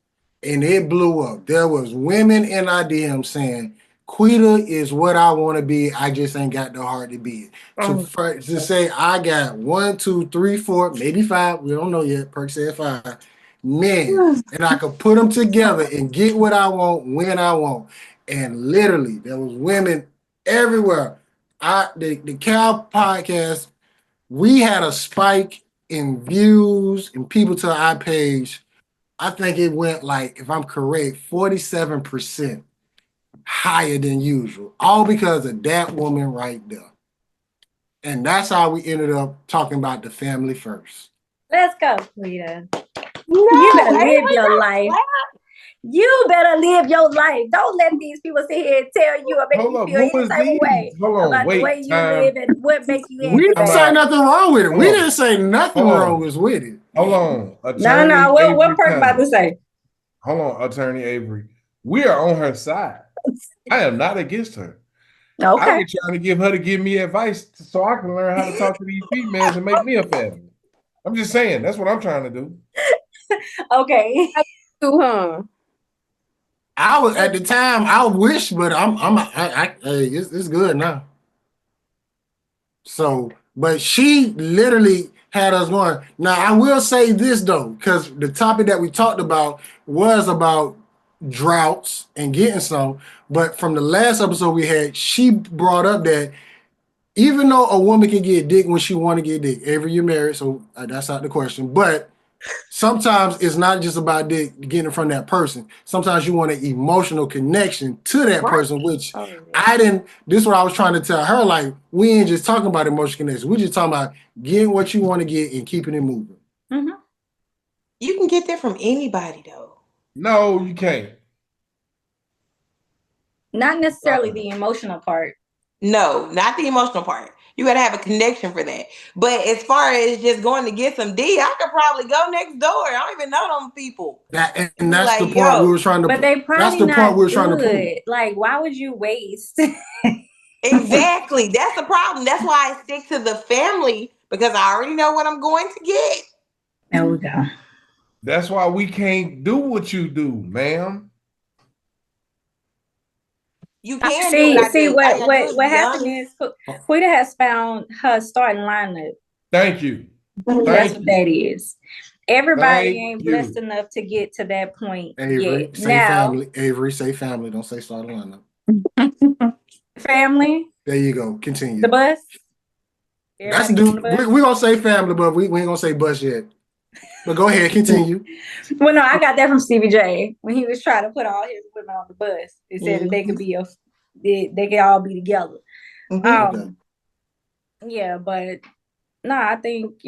and it blew up. There was women in our DM saying, Quita is what I want to be. I just ain't got the heart to be it. To say I got 1, 2, 3, 4, maybe 5. We don't know yet. Perk said 5 men, and I could put them together and get what I want when I want. And literally, there was women everywhere. The Cal podcast, we had a spike in views and people to our page. I think it went like, if I'm correct, 47% higher than usual, all because of that woman right there. And that's how we ended up talking about the family first. Let's go, Quita. You better live your life. You better live your life. Don't let these people sit here and tell you or make you feel any type of way about the way you live and what makes you We didn't say nothing wrong with it. We didn't say nothing wrong with it. Hold on. No. What Perk about to say? Hold on, Attorney Ahvery. We are on her side. I am not against her. Okay. I've been trying to give her to give me advice so I can learn how to talk to these females and make me a family. I'm just saying, that's what I'm trying to do. Okay. I was at the time. I wish, but it's good now. So, but she literally had us going. Now, I will say this though, because the topic that we talked about was about droughts and getting some. But from the last episode we had, she brought up that even though a woman can get dick when she want to get dick, Avery, you're married, so that's not the question. But sometimes it's not just about dick getting from that person. Sometimes you want an emotional connection to that person, which I didn't. This is what I was trying to tell her. Like, we ain't just talking about emotional connection. We're just talking about getting what you want to get and keeping it moving. Mm-hmm. You can get that from anybody, though. No, you can't. Not necessarily the emotional part. No, not the emotional part. You got to have a connection for that. But as far as just going to get some D, I could probably go next door. I don't even know them people. That's like, the point we were trying to. But they probably that's the not point we were trying to prove. Like, why would you waste? Exactly. That's the problem. That's why I stick to the family, because I already know what I'm going to get. There we go. That's why we can't do what you do, ma'am. You can see what happened is Quita has found her starting lineup. Thank you. That's what that is. Everybody ain't blessed enough to get to that point Avery, yet. Say family. Avery, say family. Don't say starting lineup. Family. There you go. Continue. The bus. That's we're gonna say family, but we ain't gonna say bus yet. But go ahead, continue. Well, no, I got that from Stevie J when he was trying to put all his women on the bus. He said that they could be they could all be together. Okay. Yeah, but no, I think,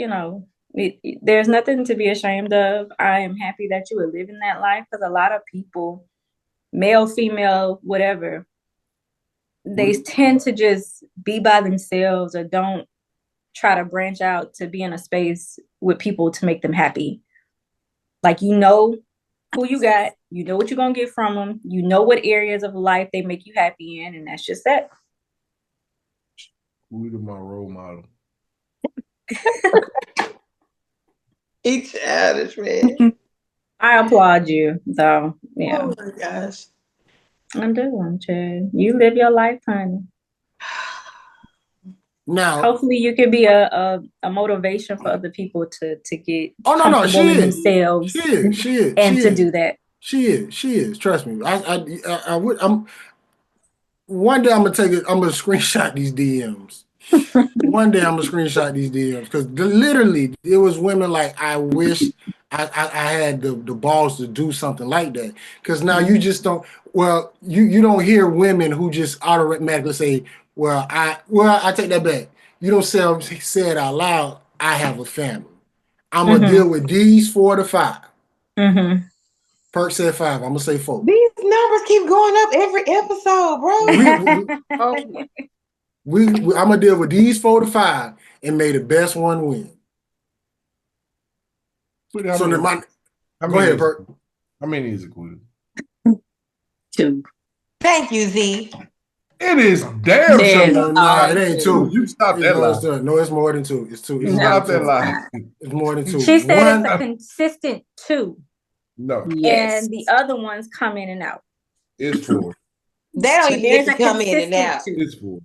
there's nothing to be ashamed of. I am happy that you are living that life because a lot of people, male, female, whatever, they tend to just be by themselves or don't try to branch out to be in a space with people to make them happy. Like, you know who you got, you know what you're going to get from them, you know what areas of life they make you happy in, and that's just that. Who's my role model? He's childish, man. I applaud you, though. Yeah. Oh my gosh. I'm doing, Chad. You live your life, honey. Now, hopefully you can be a motivation for other people to get no, comfortable in themselves. She is. And to do that. She is. Trust me. I would. One day I'm gonna screenshot these DMs. One day I'm gonna screenshot these DMs because literally it was women like, I wish I had the balls to do something like that. Because now you just don't. Well, you don't hear women who just automatically say, well, I take that back. You don't say it out loud. I have a family. I'm gonna deal with these 4 to 5. Perk said 5. I'm gonna say 4. These numbers keep going up every episode, bro. I'm gonna deal with these 4 to 5 and may the best one win. Go ahead, Perk. How many is it, Quita? 2. Thank you, Z. It is damn sure. No, it ain't 2. You stop that lie. No, it's more than 2. It's 2. Stop that lie. It's more than 2. She said it's a consistent 2. No. Yes. And the other ones come in and out. It's 4. They don't even get to come in and out. It's 4.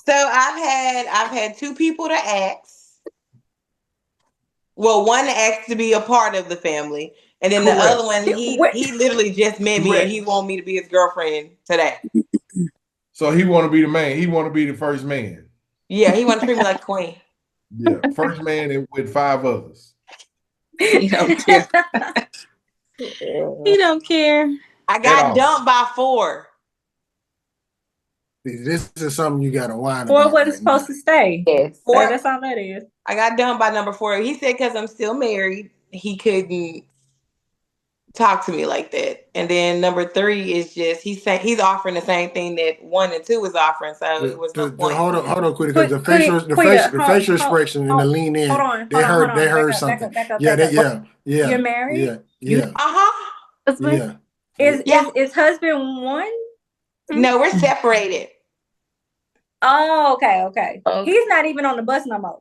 So I've had 2 people to ask. Well, one asked to be a part of the family, and then the other one, he literally just met me and he want me to be his girlfriend today. So he want to be the man. He want to be the first man. Yeah, he want to treat me like a queen. Yeah, first man and with 5 others. He don't care. He don't care. I got dumped by 4. This is something you gotta whine about. 4 wasn't supposed to stay. Yes. 4, that's all that is. I got dumped by number 4. He said because I'm still married, he couldn't talk to me like that. And then number 3 is just he's offering the same thing that 1 and 2 was offering. So it was no point. Hold on, quick, because the facial expression and the lean in, they heard something. Yeah. You're married? Yeah. Yeah. Is husband 1? No, we're separated. Oh, okay. He's not even on the bus no more.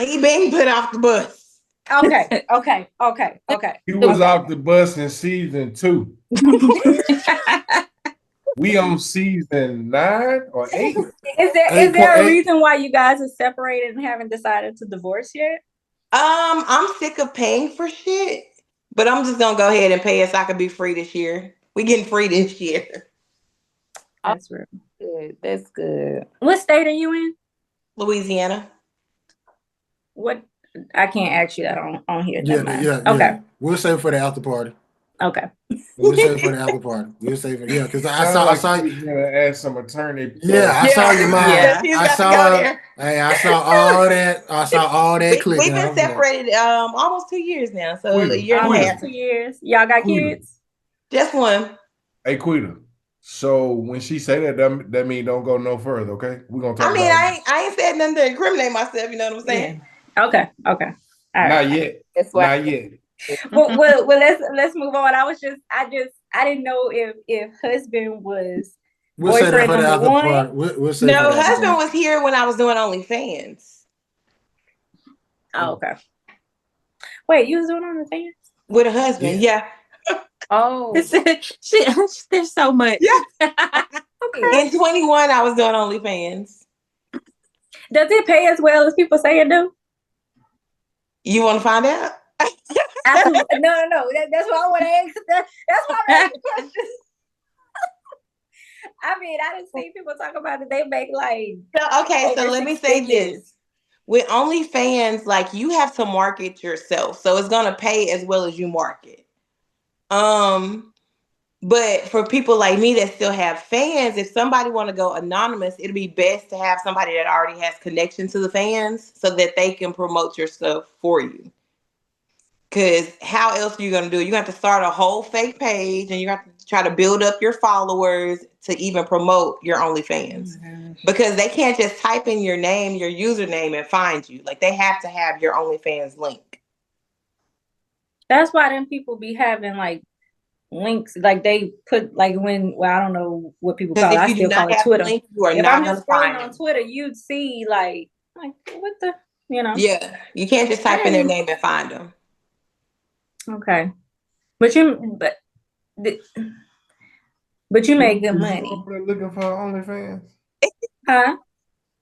He been put off the bus. Okay. He was off the bus in season 2. We on season 9 or 8. Is there a reason why you guys are separated and haven't decided to divorce yet? I'm sick of paying for shit, but I'm just gonna go ahead and pay it so I can be free this year. We getting free this year. That's real good. That's good. What state are you in? Louisiana. What? I can't ask you that on here. Yeah. Okay. We'll save it for the after party. Okay. We'll save it for the after party. We'll save it. Yeah, because I saw you gonna ask some attorney. I saw your mom. Yeah. I saw all that. I saw all that clicking. We've been separated almost 2 years now. So a year and a half. 2 years. Y'all got kids? Just 1. Hey, Quita. So when she say that mean don't go no further, okay? We're gonna talk. I ain't said nothing to incriminate myself. You know what I'm saying? Yeah. Okay. All right. Not yet. Not yet. well, let's move on. I didn't know if husband was boyfriend number 1. No, husband was here when I was doing OnlyFans. Oh, okay. Wait, you was doing OnlyFans with a husband? Yeah. Oh, there's so much. Yeah. Okay. In 21, I was doing OnlyFans. Does it pay as well as people say it do? You want to find out? No. That's why I want to ask. That's why I'm asking questions. I mean, I didn't see people talk about it. They make like. So let me say this. With OnlyFans, like you have to market yourself, so it's gonna pay as well as you market. But for people like me that still have fans, if somebody want to go anonymous, it'd be best to have somebody that already has connection to the fans so that they can promote your stuff for you. Because how else are you going to do it? You have to start a whole fake page and you have to try to build up your followers to even promote your OnlyFans. Because they can't just type in your name, your username, and find you. Like, they have to have your OnlyFans link. That's why them people be having like links, like they put like when, well, I don't know what people call it. I still call it Twitter. Link, you are if not I'm just scrolling on Twitter, you'd see like what the, you know? Yeah, you can't just type in their name and find them. Okay, but you make good money. Over there looking for her OnlyFans, huh?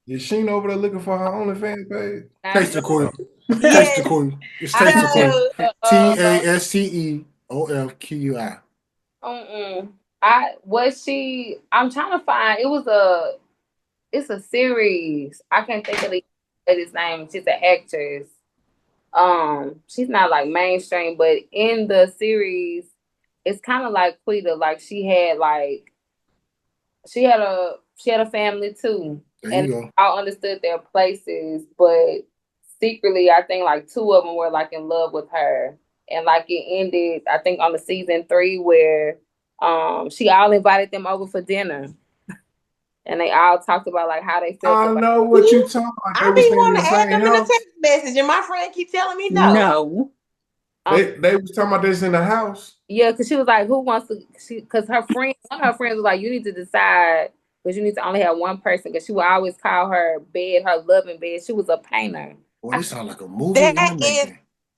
Is Shena over there looking for her OnlyFans page? Taste the queen. Yes. Taste the queen. It's Taste the Queen. TASTEOFQI. I'm trying to find. It's a series. I can't think of his name. She's an actress. She's not like mainstream, but in the series, it's kind of like Quita. Like she had a family too, and I understood their places, but secretly, I think like two of them were like in love with her, and like it ended, I think on the season 3 where she all invited them over for dinner, and they all talked about like how they felt. I know what you talking about. I be wanting to add them in a text message, and my friend keep telling me no. No. They was talking about this in the house. Yeah, because she was like, "Who wants to?" Because one of her friends was like, "You need to decide, because you need to only have one person." Because she would always call her bed her loving bed. She was a painter. Boy, this sounds like a movie. That is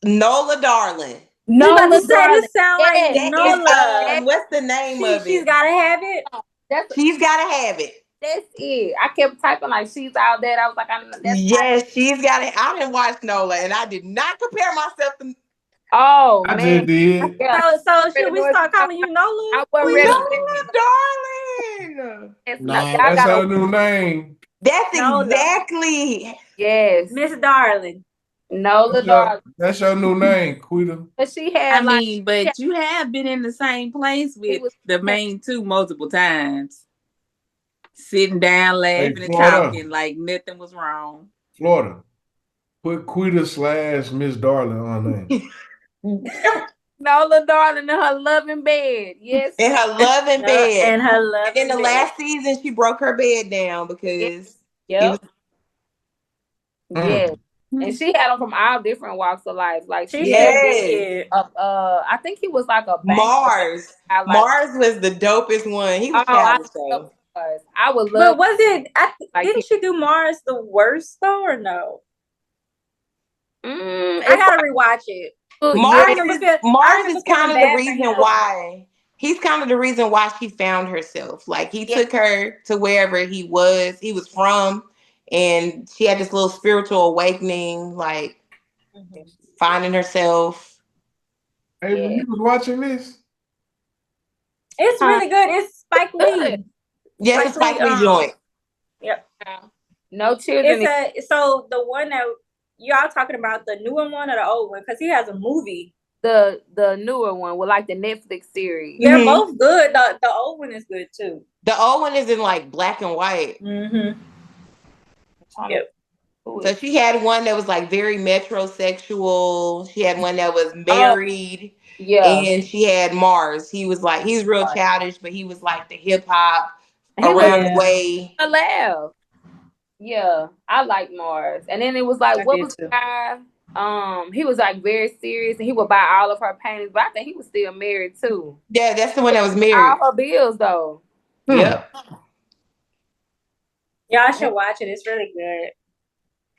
Nola Darling. Nola Darling. Sound like that Nola. is, what's the name of it? She's gotta have it. She's gotta have it. That's it. I kept typing like she's out there. I was like, yes, she's got it. I didn't watch Nola, and I did not compare myself to. Oh, I man. just did. So should we start calling you Nola? Nola Darling. That's her new name. That's exactly. Yes, Miss Darling. Nola Darling. That's your new name, Quita. But she had but you have been in the same place with the main two multiple times. Sitting down, laughing and talking like nothing was wrong. Florida. Put Quita / Miss Darling on there. Nola Darling in her loving bed. Yes. In her loving bed. And her loving And in the last season, she broke her bed down because. Yes. And she had them from all different walks of life. Like she did. I think he was like a banker. Mars. Mars was the dopest one. He was childish though. I would love. But was it? Didn't she do Mars the worst though, or no? I gotta rewatch it. Mars is kind of the reason why. He's kind of the reason why she found herself. Like he took her to wherever he was from, and she had this little spiritual awakening, like finding herself. Hey, when you was watching this, it's really good. It's Spike Lee. Yes, it's Spike Lee joint. Yep. No children. So the one that y'all talking about, the newer one or the old one? Because he has a movie. The newer one with like the Netflix series. They're both good. The old one is good too. The old one is in like black and white. Yep. So she had one that was like very metrosexual. She had one that was married. And she had Mars. He's real childish, but he was like the hip hop around the way. I laugh. Yeah, I like Mars. And then it was like, what was the guy? He was like very serious, and he would buy all of her paintings, but I think he was still married too. Yeah, that's the one that was married. All her bills though. Yep. Yeah, I should watch it. It's really good.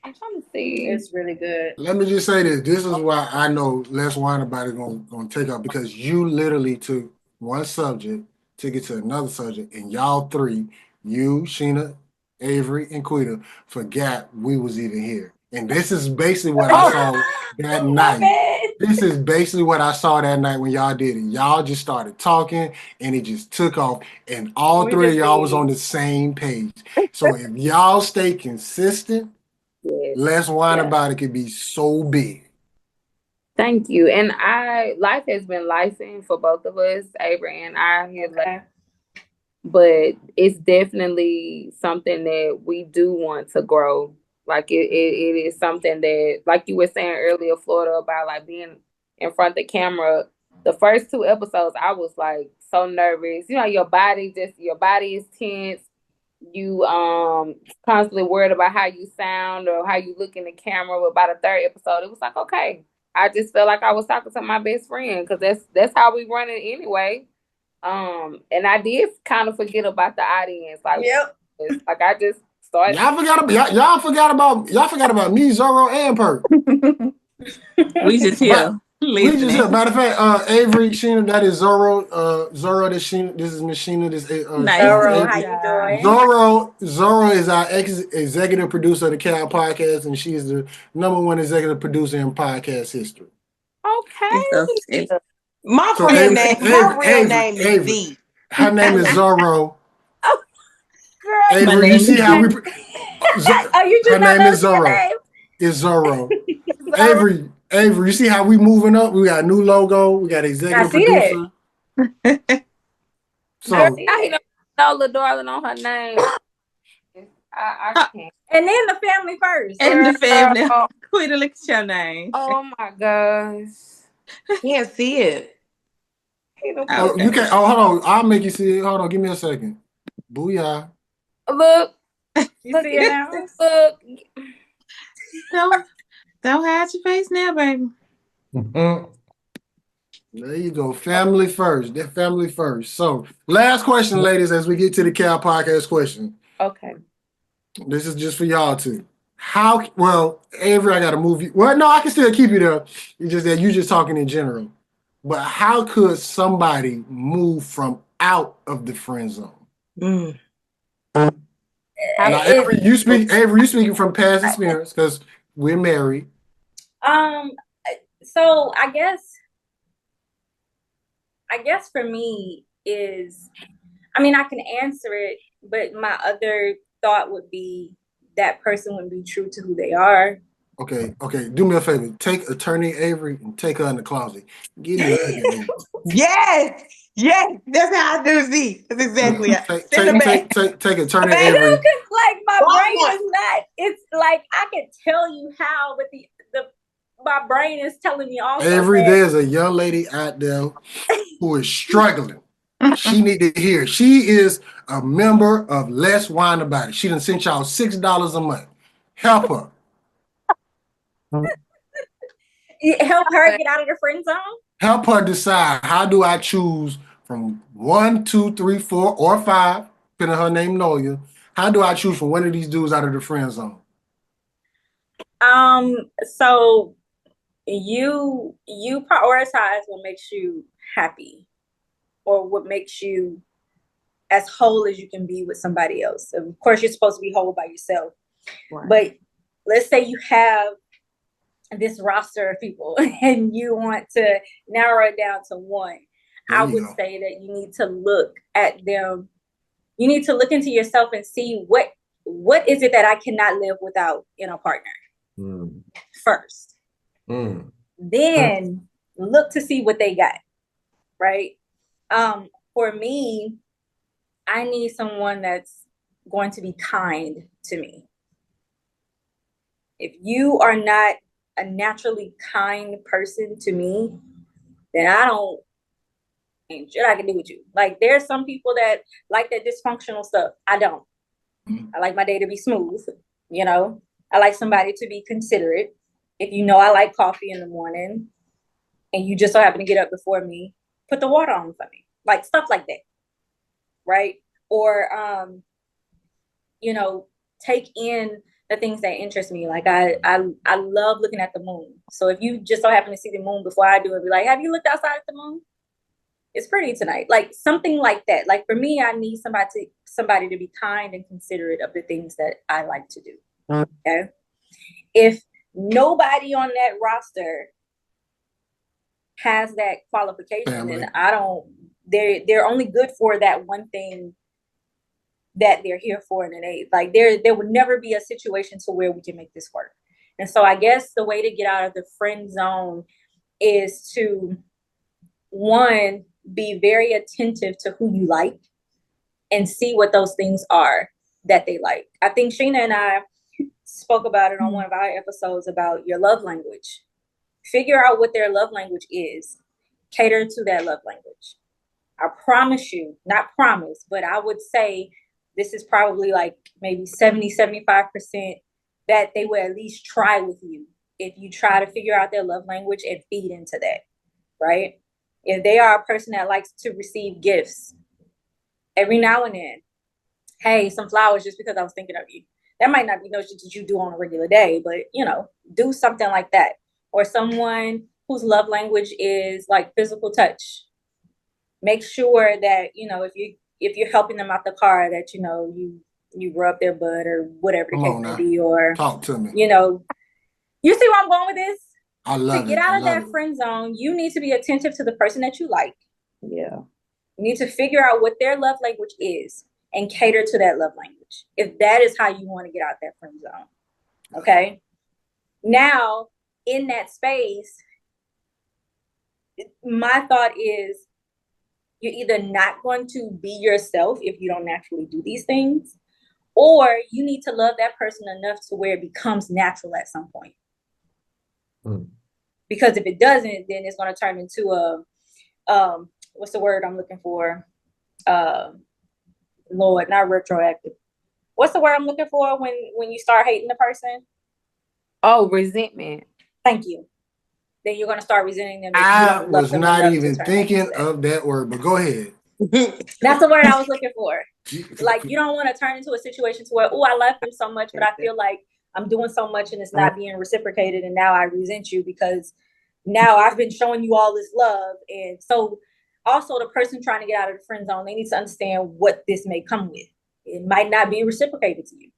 I'm trying to see. It's really good. Let me just say this. This is why I know Let's Wine About It gonna take up, because you literally took one subject, took it to another subject, and y'all three, you, Shena, Ahvery, and Quita, forgot we was even here. And this is basically what I saw that night. This is basically what I saw that night when y'all did it. Y'all just started talking, and it just took off. And all three of y'all was on the same page. So if y'all stay consistent, Let's Wine About It could be so big. Thank you. And life has been lifing for both of us, Avery and I. But it's definitely something that we do want to grow. Like it is something that, like you were saying earlier, Florida, about like being in front of the camera. The first 2 episodes, I was like so nervous. You know, your body is tense. You constantly worried about how you sound or how you look in the camera. But by the 3rd episode, it was like, okay. I just felt like I was talking to my best friend because that's how we run it anyway. And I did kind of forget about the audience. Like, like I just started. Y'all forgot about me, Zorro, and Perk. We just here. We just here. Matter of fact, Avery, Shena, that is Zorro. Zorro, this Shena. This is Miss Shena. This Zorro, how you doing? Zorro is our executive producer of the Cal Podcast, and she is the #1 executive producer in podcast history. Okay. My real name is Z. Her name is Zorro. Oh, girl. Avery, you see how we? Her name is Zorro. It's Zorro. Avery, you see how we moving up? We got a new logo. We got executive producer. So I don't know the darling on her name. I can't. And then the family first. And the family. Quit to look at your name. Oh my gosh. Can't see it. Oh, you can't. Oh, hold on. I'll make you see it. Hold on. Give me a second. Booyah. Look. You see it now? Look. Don't hide your face now, baby. There you go. Family first. That family first. So, last question, ladies, as we get to the Cal Podcast question. Okay. This is just for y'all two. Avery, I got to move you. Well, no, I can still keep you there. It's just that you're just talking in general. But how could somebody move from out of the friend zone? Now, Avery, you speaking from past experience because we're married. So I guess for me is, I mean, I can answer it, but my other thought would be that person would be true to who they are. Okay. Do me a favor. Take Attorney Ahvery and take her in the closet. Give me Yes. That's how I do Z. That's exactly it. Take Attorney Ahvery. Like my brain is not. It's like I can tell you how, but my brain is telling me also. Avery, there's a young lady out there who is struggling. She need to hear. She is a member of Let's Whine About It. She done sent y'all $6 a month. Help her. Help her get out of the friend zone. Help her decide, how do I choose from 1, 2, 3, 4, or 5, depending on her name, Noya. How do I choose from one of these dudes out of the friend zone? So you prioritize what makes you happy, or what makes you as whole as you can be with somebody else. Of course, you're supposed to be whole by yourself, right. But let's say you have this roster of people and you want to narrow it down to one. I would say that you need to look at them. You need to look into yourself and see what is it that I cannot live without in a partner first. Then look to see what they got, right? For me, I need someone that's going to be kind to me. If you are not a naturally kind person to me, then ain't shit I can do with you. Like, there's some people that like that dysfunctional stuff. I don't. I like my day to be smooth, you know. I like somebody to be considerate. If you know I like coffee in the morning and you just so happen to get up before me, put the water on for me. Like, stuff like that. Right? Or take in the things that interest me. Like I love looking at the moon. So if you just so happen to see the moon before I do it, be like, have you looked outside at the moon? It's pretty tonight. Like, something like that. Like, for me, I need somebody to be kind and considerate of the things that I like to do. Okay. If nobody on that roster has that qualification, then they're only good for that one thing that they're here for, and there would never be a situation to where we can make this work. And so I guess the way to get out of the friend zone is to, one, be very attentive to who you like and see what those things are that they like. I think Shena and I spoke about it on one of our episodes about your love language. Figure out what their love language is. Cater to that love language. I promise you, not promise, but I would say this is probably like maybe 70, 75% that they will at least try with you if you try to figure out their love language and feed into that, right? If they are a person that likes to receive gifts every now and then, hey, some flowers just because I was thinking of you. That might not be no shit that you do on a regular day, but do something like that. Or someone whose love language is like physical touch. Make sure that, if you're helping them out the car, that you rub their butt or whatever the case may be, or talk to me. You see where I'm going with this? I love it. To get out of that friend zone, you need to be attentive to the person that you like. Yeah. You need to figure out what their love language is and cater to that love language, if that is how you want to get out that friend zone. Okay? Now, in that space, my thought is you're either not going to be yourself if you don't naturally do these things, or you need to love that person enough to where it becomes natural at some point. Because if it doesn't, then it's going to turn into a, what's the word I'm looking for? Lord, not retroactive. What's the word I'm looking for when you start hating the person? Oh, resentment. Thank you. Then you're going to start resenting them. I was not even thinking of that word, but go ahead. That's the word I was looking for. Like, you don't want to turn into a situation to where, oh, I love you so much, but I feel like I'm doing so much and it's not being reciprocated, and now I resent you because now I've been showing you all this love. And so also the person trying to get out of the friend zone, they need to understand what this may come with. It might not be reciprocated to you.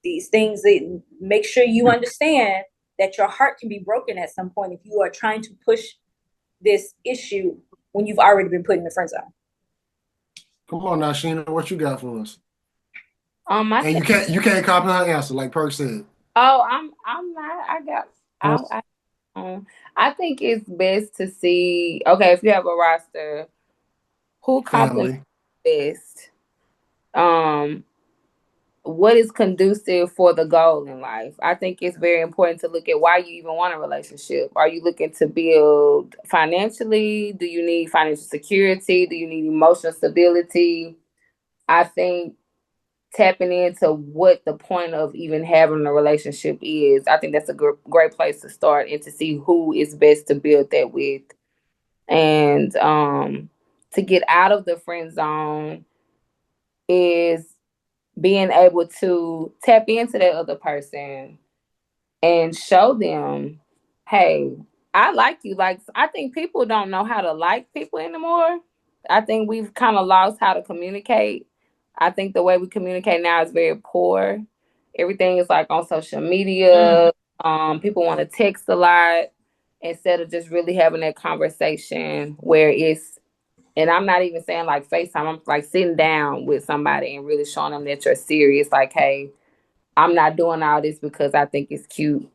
These things, make sure you understand that your heart can be broken at some point if you are trying to push this issue when you've already been put in the friend zone. Come on now, Shena, what you got for us? And you can't copy her answer like Perk said. Oh, I'm not. I think it's best to see. Okay, if you have a roster, who complements best? What is conducive for the goal in life? I think it's very important to look at why you even want a relationship. Are you looking to build financially? Do you need financial security? Do you need emotional stability? I think tapping into what the point of even having a relationship is, I think that's a great place to start, and to see who is best to build that with. And to get out of the friend zone is being able to tap into that other person and show them, hey, I like you. Like, I think people don't know how to like people anymore. I think we've kind of lost how to communicate. I think the way we communicate now is very poor. Everything is like on social media. People want to text a lot instead of just really having that conversation where it's, and I'm not even saying like FaceTime. I'm like sitting down with somebody and really showing them that you're serious. Like, hey, I'm not doing all this because I think it's cute.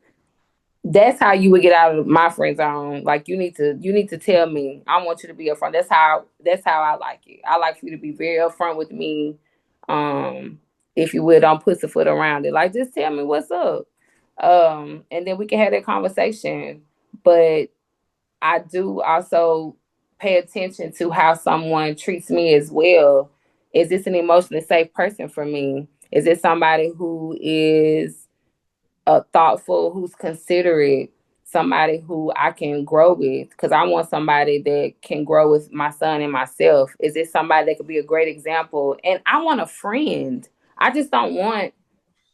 That's how you would get out of my friend zone. Like, you need to tell me, I want you to be upfront. That's how I like it. I like for you to be very upfront with me. If you will, don't pussyfoot around it. Like, just tell me what's up. And then we can have that conversation. But I do also pay attention to how someone treats me as well. Is this an emotionally safe person for me? Is it somebody who is thoughtful, who's considerate, somebody who I can grow with? Because I want somebody that can grow with my son and myself. Is it somebody that could be a great example? And I want a friend. I just don't want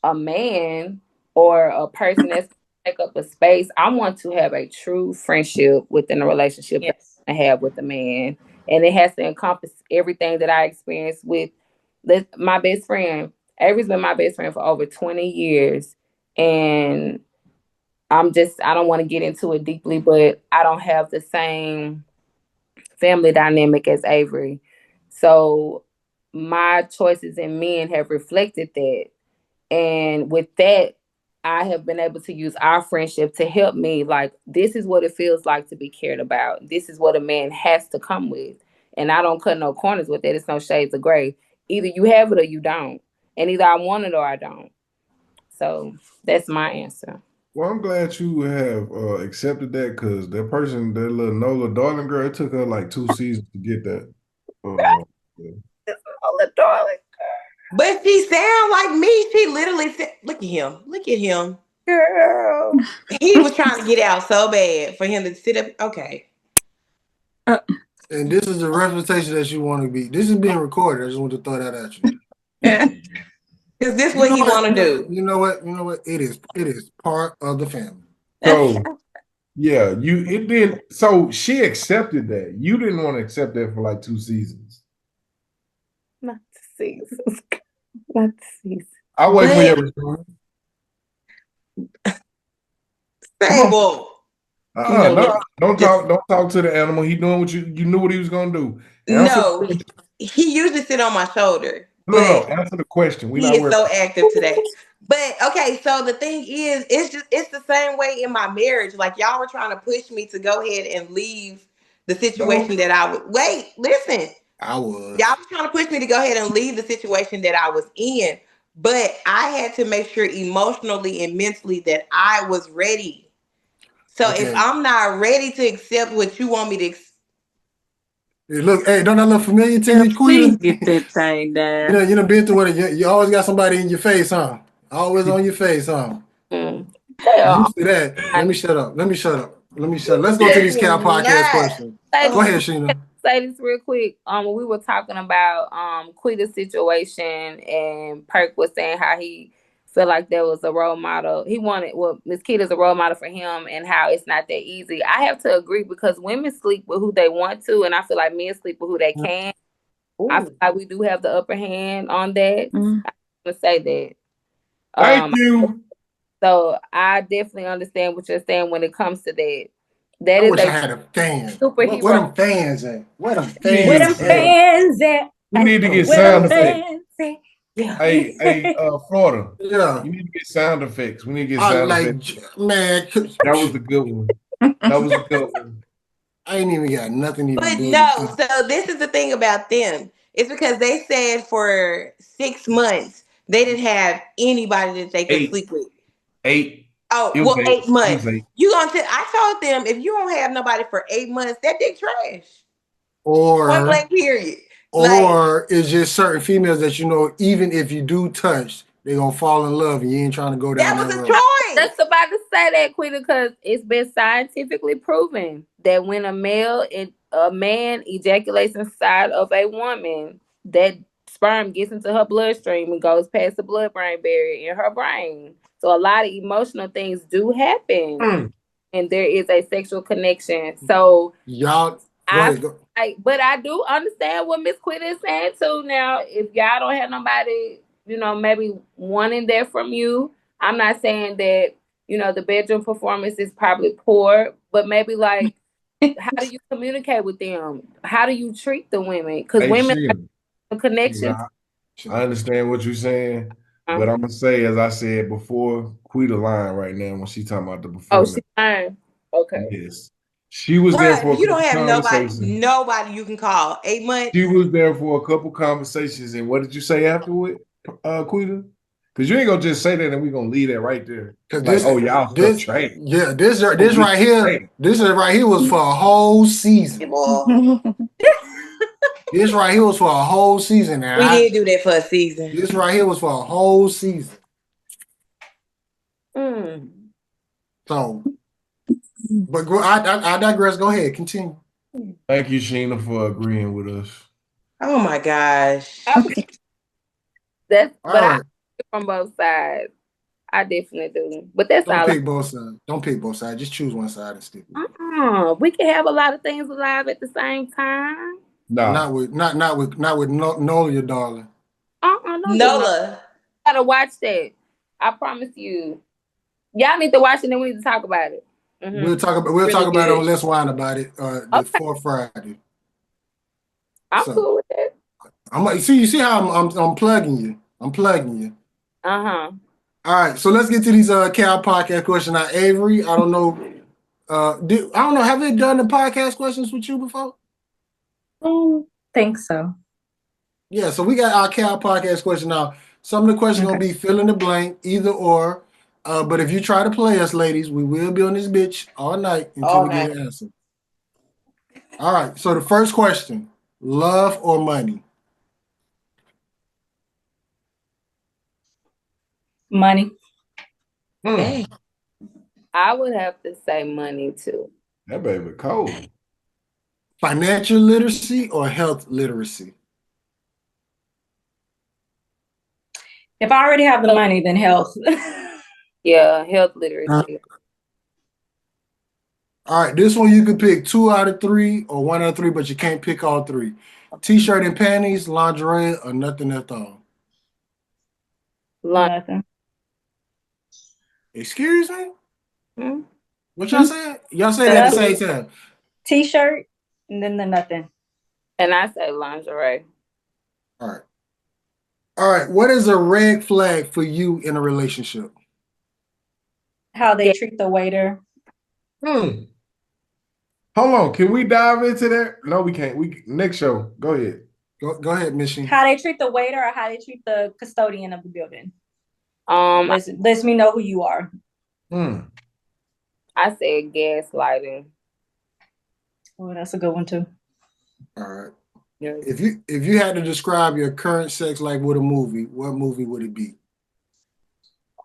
a man or a person that's take up a space. I want to have a true friendship within a relationship that I have with a man. And it has to encompass everything that I experienced with my best friend. Avery's been my best friend for over 20 years. And I don't want to get into it deeply, but I don't have the same family dynamic as Ahvery. So my choices in men have reflected that. And with that, I have been able to use our friendship to help me. Like, this is what it feels like to be cared about. This is what a man has to come with. And I don't cut no corners with it. It's no shades of gray. Either you have it or you don't. And either I want it or I don't. So that's my answer. Well, I'm glad you have accepted that, because that person, that little Nola Darling girl, it took her like 2 seasons to get that. Nola Darling. But she sound like me. She literally said, look at him. Look at him. Girl. He was trying to get out so bad for him to sit up. Okay. And this is the representation that you want to be. This is being recorded. I just want to throw that at you. Is this what he want to do? You know what? You know what? It is part of the family. So yeah, it didn't. So she accepted that. You didn't want to accept that for like 2 seasons. Not 2 seasons. Not 2 seasons. I'll wait for your response. Stable. No, don't talk to the animal. He doing what you knew what he was gonna do. No, he usually sit on my shoulder. No, answer the question. He is so active today. But okay, so the thing is, it's the same way in my marriage. Like, y'all were trying to push me to go ahead and leave the situation that I would. Wait, listen. I was. Y'all were trying to push me to go ahead and leave the situation that I was in. But I had to make sure emotionally and mentally that I was ready. So if I'm not ready to accept what you want me to accept. Hey, look, hey, don't that look familiar to you, Queen? Get that thing down. You done been through it. You always got somebody in your face, huh? Always on your face, huh? Yeah. Used to that. Let me shut up. Let's go to these Cal podcast questions. Go ahead, Shena. Say this real quick. When we were talking about Quita's situation, and Perk was saying how he felt like there was a role model. Miss Kita's a role model for him, and how it's not that easy. I have to agree, because women sleep with who they want to, and I feel like men sleep with who they can. Ooh. I feel like we do have the upper hand on that. I'm gonna say that. Thank you. So I definitely understand what you're saying when it comes to that. I wish I had a fan. Superhero. Where them fans at? Where them fans at? We need to get sound effects. Yeah. Hey, Florida. Yeah. You need to get sound effects. We need to get sound effects. Man, that was a good one. I ain't even got nothing even. But no, so this is the thing about them. It's because they said for 6 months they didn't have anybody that they could sleep with. 8. Oh, 8 months. You gonna I told them, if you don't have nobody for 8 months, that dick trash. Or point blank period. Or it's just certain females that, you know, even if you do touch, they're gonna fall in love and you ain't trying to go down that road. That was a choice. That's about to say that, Quita, because it's been scientifically proven that when a man ejaculates inside of a woman, that sperm gets into her bloodstream and goes past the blood-brain barrier in her brain. So a lot of emotional things do happen, and there is a sexual connection. So but I do understand what Miss Quita is saying too. Now, if y'all don't have nobody, you know, maybe wanting that from you, I'm not saying that, you know, the bedroom performance is probably poor, but maybe like, how do you communicate with them? How do you treat the women? Because women have a connection. I understand what you're saying, but I'm gonna say, as I said before, Quita lying right now when she talking about the performance. Oh, she lying. Okay. Yes. She was there for you don't have nobody you can call. 8 months. She was there for a couple conversations, and what did you say afterward, Quita? Because you ain't gonna just say that and we're gonna leave that right there. Like, y'all stuff trash. Yeah, this right here was for a whole season. This right here was for a whole season. Now we did do that for a season. This right here was for a whole season. So, but I digress. Go ahead, continue. Thank you, Shena, for agreeing with us. Oh my gosh. But I from both sides. I definitely do. But that's Don't pick both sides. Don't pick both sides. Just choose one side and stick with it. We can have a lot of things alive at the same time. No. Not with Nola, darling. Nola. Gotta watch that. I promise you. Y'all need to watch it and we need to talk about it. We'll talk about it on Let's Wine About It the fourth Friday. I'm cool with that. You see how I'm plugging you. I'm plugging you. All All right, so let's get to these Cal podcast questions. Now, Avery, I don't know. I don't know. Have they done the podcast questions with you before? Think so. Yeah, so we got our Cal podcast question now. Some of the questions gonna be fill in the blank, either or. But if you try to play us, ladies, we will be on this bitch all night until we get an answer. All right. So the first question: love or money? Money. I would have to say money too. That baby cold. Financial literacy or health literacy? If I already have the money, then health. Yeah, health literacy. All right, this one you could pick 2 out of 3 or 1 out of 3, but you can't pick all 3. T-shirt and panties, lingerie, or nothing at all. Nothing. Excuse me? What y'all said? Y'all said it at the same time. T-shirt and then the nothing. And I say lingerie. All right. All right. What is a red flag for you in a relationship? How they treat the waiter. Hold on. Can we dive into that? No, we can't. Next show. Go ahead. Go ahead, Miss Shena. How they treat the waiter or how they treat the custodian of the building. Lets me know who you are. I said gaslighting. Oh, that's a good one too. All right. Yes. If you had to describe your current sex life with a movie, what movie would it be?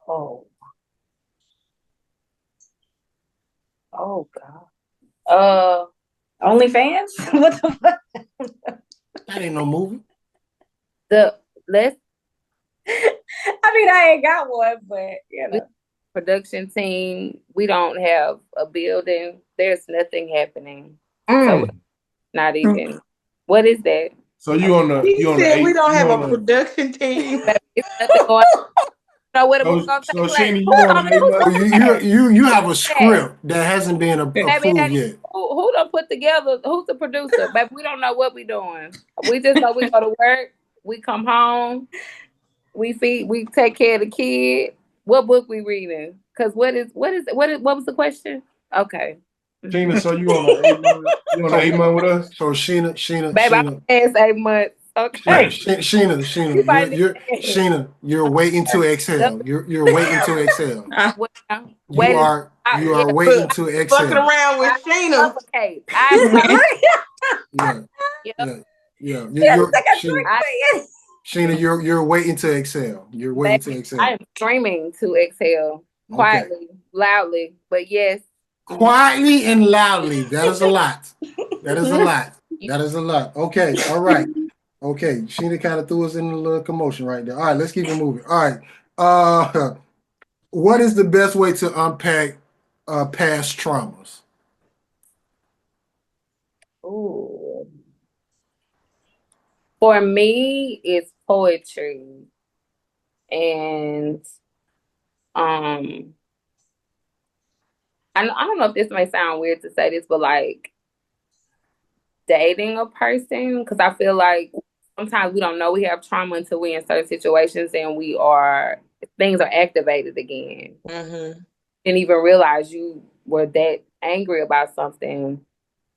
Oh God. OnlyFans? What the fuck? That ain't no movie. I mean, I ain't got one, but you know. Production team, we don't have a building. There's nothing happening. So not even. What is that? So you on the we don't have a production team. It's nothing going on. Know what we're gonna so Shena, you have a script that hasn't been approved yet. Who done put together? Who's the producer? Baby, we don't know what we doing. We just know we go to work. We come home. We take care of the kid. What book we reading? Cause what was the question? Okay. Shena, so you on the 8 month with us? So Shena, baby, I'm past 8 months. Okay. Shena, you're waiting to exhale. You're waiting to exhale. You are waiting to exhale. Fucking around with Shena. Shena, you're waiting to exhale. You're waiting to exhale. I am screaming to exhale quietly, loudly, but yes. Quietly and loudly. That is a lot. That is a lot. That is a lot. Okay. All right. Okay. Shena kind of threw us in a little commotion right there. All right. Let's keep it moving. All right. What is the best way to unpack past traumas? Ooh. For me, it's poetry. And I don't know if this may sound weird to say this, but like dating a person, because I feel like sometimes we don't know we have trauma until we're in certain situations and things are activated again. Didn't even realize you were that angry about something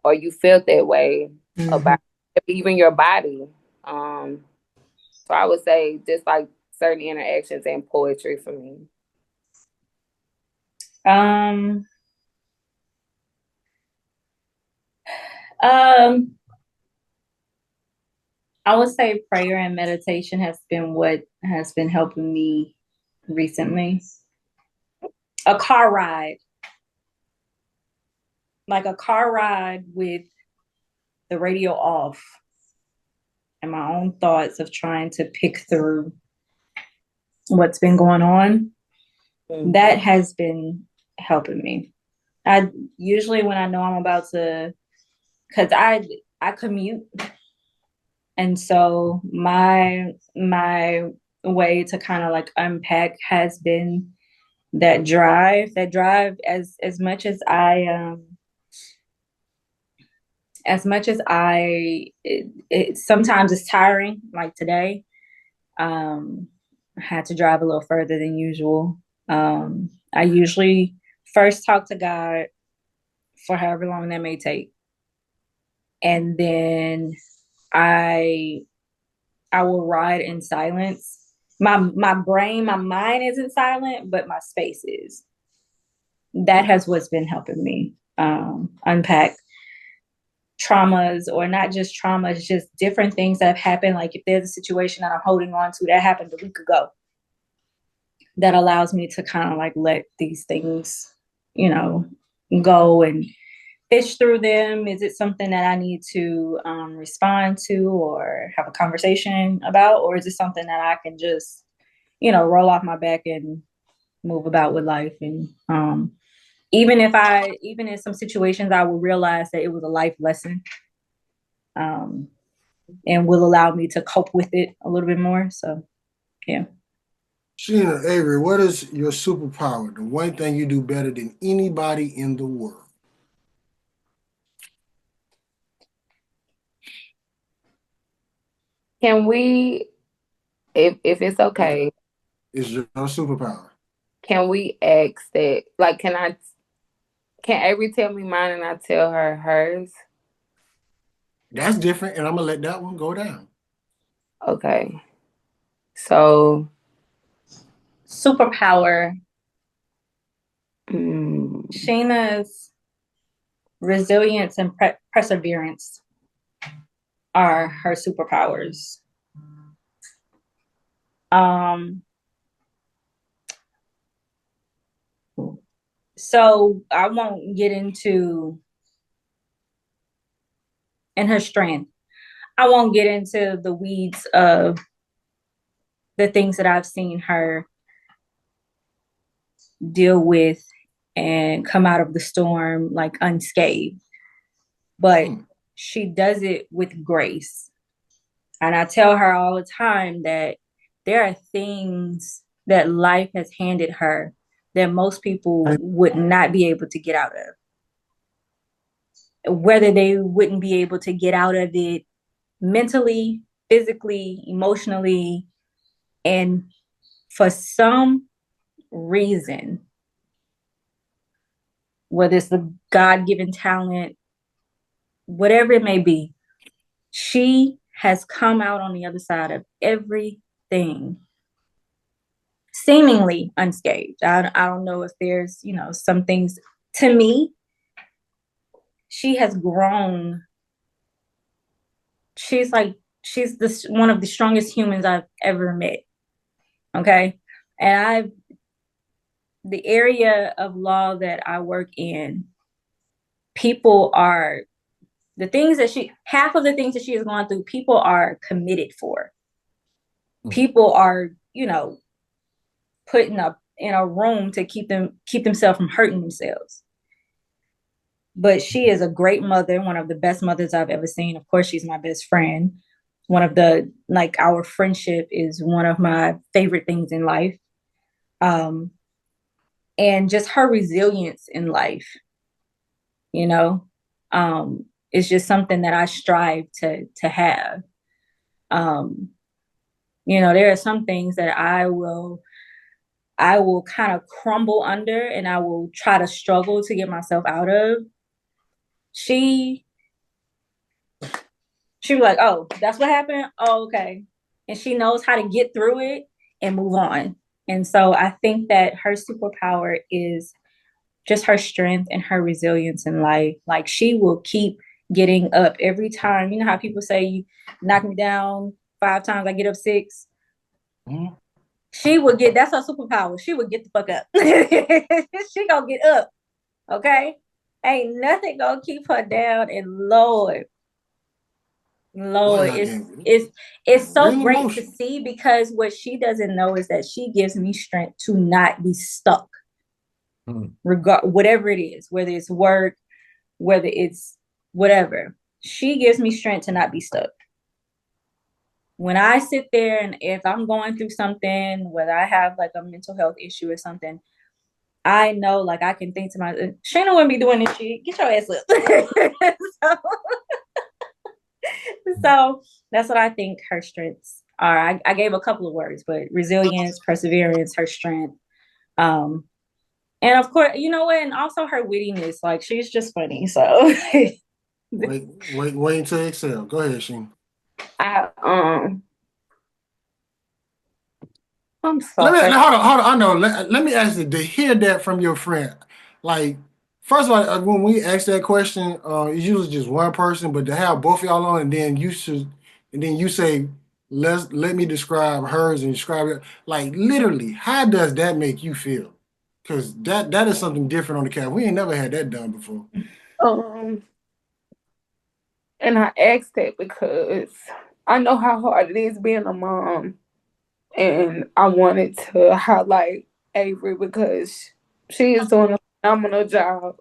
or you felt that way about even your body. So I would say just like certain interactions and poetry for me. I would say prayer and meditation has been what has been helping me recently. A car ride. Like a car ride with the radio off and my own thoughts of trying to pick through what's been going on. That has been helping me. I usually when I know I'm about to, because I commute. And so my way to kind of like unpack has been that drive as much as it sometimes it's tiring, like today. I had to drive a little further than usual. I usually first talk to God for however long that may take. And then I will ride in silence. My brain, my mind isn't silent, but my space is. That has what's been helping me unpack traumas, or not just traumas, just different things that have happened. Like if there's a situation that I'm holding on to that happened a week ago, that allows me to kind of like let these things, go and fish through them. Is it something that I need to respond to or have a conversation about? Or is it something that I can just, roll off my back and move about with life? And even in some situations, I will realize that it was a life lesson, and will allow me to cope with it a little bit more. So, yeah. Shena, Ahvery, what is your superpower? The one thing you do better than anybody in the world? Can we, if it's okay, It's your superpower. can we ask that? Like, can Ahvery tell me mine and I tell her hers? That's different, and I'm gonna let that one go down. Okay. So, superpower. Shena's resilience and perseverance are her superpowers. So I won't get into, and her strength. I won't get into the weeds of the things that I've seen her deal with and come out of the storm like unscathed. But she does it with grace. And I tell her all the time that there are things that life has handed her that most people would not be able to get out of. Whether they wouldn't be able to get out of it mentally, physically, emotionally, and for some reason, whether it's the God-given talent, whatever it may be, she has come out on the other side of everything seemingly unscathed. I don't know if there's, some things. To me, she has grown. She's one of the strongest humans I've ever met. Okay. And the area of law that I work in, people are, half of the things that she has gone through, people are committed for. People are, put in a room to keep themselves from hurting themselves. But she is a great mother, one of the best mothers I've ever seen. Of course, she's my best friend. Our friendship is one of my favorite things in life. And just her resilience in life, is just something that I strive to have. There are some things that I will kind of crumble under, and I will try to struggle to get myself out of. She was like, oh, that's what happened? Oh, okay. And she knows how to get through it and move on. And so I think that her superpower is just her strength and her resilience in life. Like, she will keep getting up every time. You know how people say, you knock me down 5 times, I get up 6? Mm-hmm. She would that's her superpower. She would get the fuck up. She gonna get up. Okay? Ain't nothing gonna keep her down. And Lord, it's so really great emotional to see, because what she doesn't know is that she gives me strength to not be stuck. Whatever it is, whether it's work, whether it's whatever, she gives me strength to not be stuck. When I sit there, and if I'm going through something, whether I have like a mental health issue or something, I know, like, I can think to myself, Shena wouldn't be doing this shit. Get your ass up. So that's what I think her strengths I gave a couple of words, but resilience, perseverance, her strength. And of course, you know what? And also her wittiness. Like, she's just funny. So wait until exhale. Go ahead, Sheen. I'm sorry. Hold on. I know. Let me ask you to hear that from your friend. Like, first of all, when we ask that question, it's usually just one person, but to have both of y'all on, and then you say, let me describe hers and describe it. Like, literally, how does that make you feel? Because that is something different on the cast. We ain't never had that done before. And I asked that because I know how hard it is being a mom. And I wanted to highlight Avery because she is doing a phenomenal job.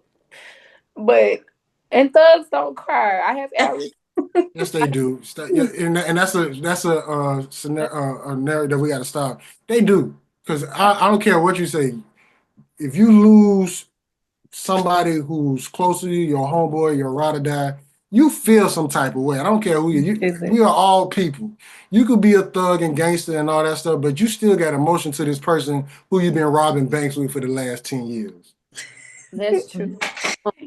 And thugs don't cry. I have Alex. Yes, they do. And that's a narrative that we got to stop. They do, because I don't care what you say. If you lose somebody who's close to you, your homeboy, your ride or die, you feel some type of way. I don't care who you. We are all people. You could be a thug and gangster and all that stuff, but you still got emotion to this person who you've been robbing banks with for the last 10 years. That's true.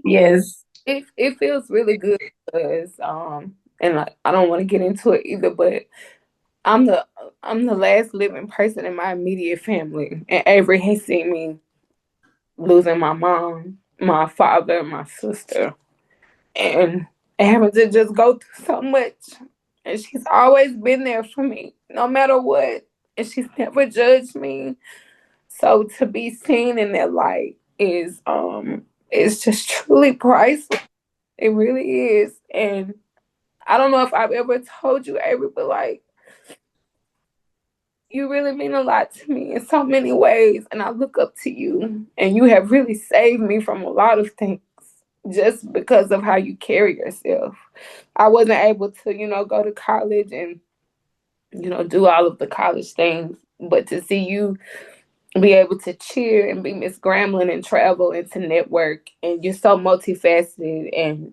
Yes. It feels really good because and I don't want to get into it either, but I'm the last living person in my immediate family, and Avery has seen me losing my mom, my father, my sister, and having to just go through so much. And she's always been there for me, no matter what. And she's never judged me. So to be seen in that light is just truly priceless. It really is. And I don't know if I've ever told you, Avery, but like, you really mean a lot to me in so many ways. And I look up to you, and you have really saved me from a lot of things just because of how you carry yourself. I wasn't able to, go to college and, do all of the college things, but to see you be able to cheer and be Miss Grambling and travel and to network, and you're so multifaceted, and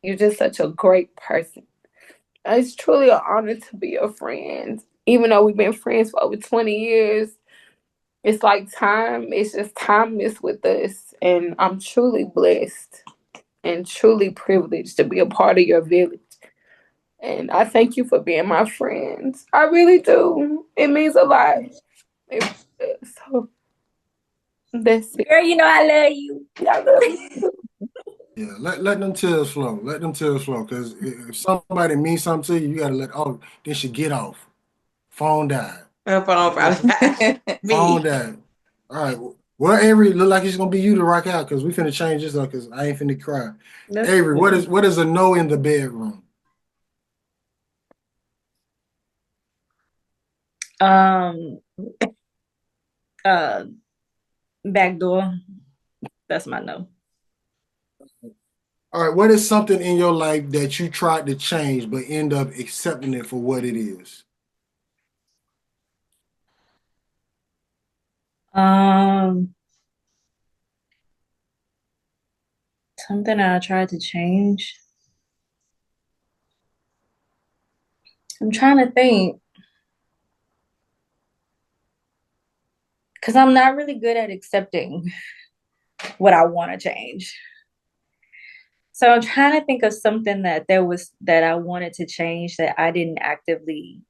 you're just such a great person. It's truly an honor to be your friend. Even though we've been friends for over 20 years, it's like it's just timeless with us. And I'm truly blessed and truly privileged to be a part of your village. And I thank you for being my friend. I really do. It means a lot. So that's it. Girl, I love you. I love you too. Yeah, let them tears flow. Let them tears flow. Because if somebody means something to you, you gotta then she get off. Phone died. Phone died. All right. Well, Avery, look like it's gonna be you to rock out because we finna change this up because I ain't finna cry. Avery, what is a no in the bedroom? Back door. That's my no. All right, what is something in your life that you tried to change but end up accepting it for what it is? Something I tried to change. I'm trying to think. Because I'm not really good at accepting what I want to change. So I'm trying to think of something that I wanted to change that I didn't actively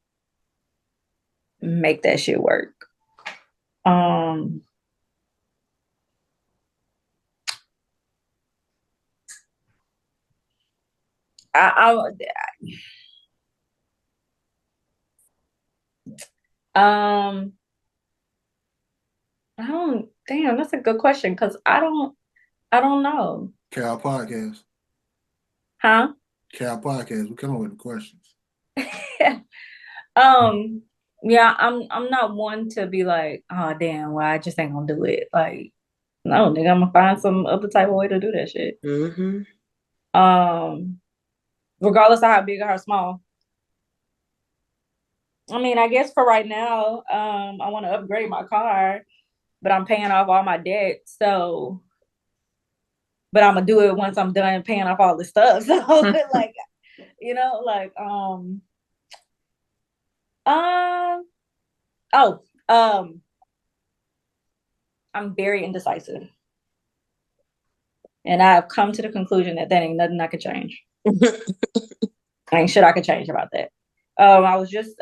make that shit work. That's a good question because I don't know. Cal Podcast. Huh? Cal Podcast. We come up with the questions. Yeah, I'm not one to be like, oh damn, well, I just ain't gonna do it. Like, no, nigga, I'm gonna find some other type of way to do that shit. Mm-hmm. Regardless of how big or how small. I mean, I guess for right now, I want to upgrade my car, but I'm paying off all my debt. So, but I'm gonna do it once I'm done paying off all the stuff. So, like, I'm very indecisive. And I've come to the conclusion that ain't nothing I could change. Ain't shit I could change about that. I was just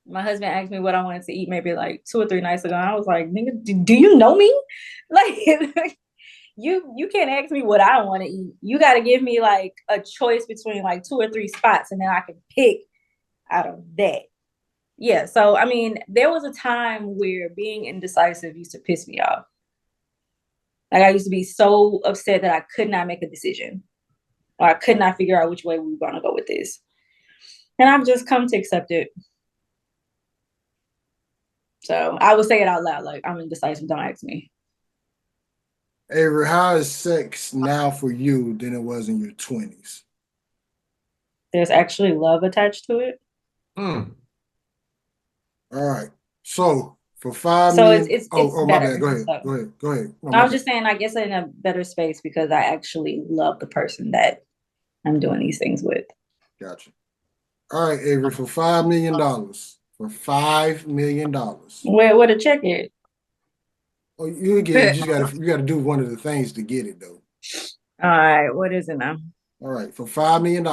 my husband asked me what I wanted to eat maybe like 2 or 3 nights ago. And I was like, nigga, do you know me? Like you can't ask me what I want to eat. You got to give me like a choice between like 2 or 3 spots, and then I can pick out of that. Yeah. So I mean, there was a time where being indecisive used to piss me off. Like I used to be so upset that I could not make a decision, or I could not figure out which way we were going to go with this. And I've just come to accept it. So I would say it out loud, like, I'm indecisive, don't ask me. Avery, how is sex now for you than it was in your 20s? There's actually love attached to it. All right. So for 5 million. It's my better. bad. Go ahead. No, I was just saying, I guess in a better space because I actually love the person that I'm doing these things with. Gotcha. All right, Avery, for $5 million. For $5 million. Where the check is? Oh, you get it. You gotta do one of the things to get it though. All right, what is it now? All right, for $5 million,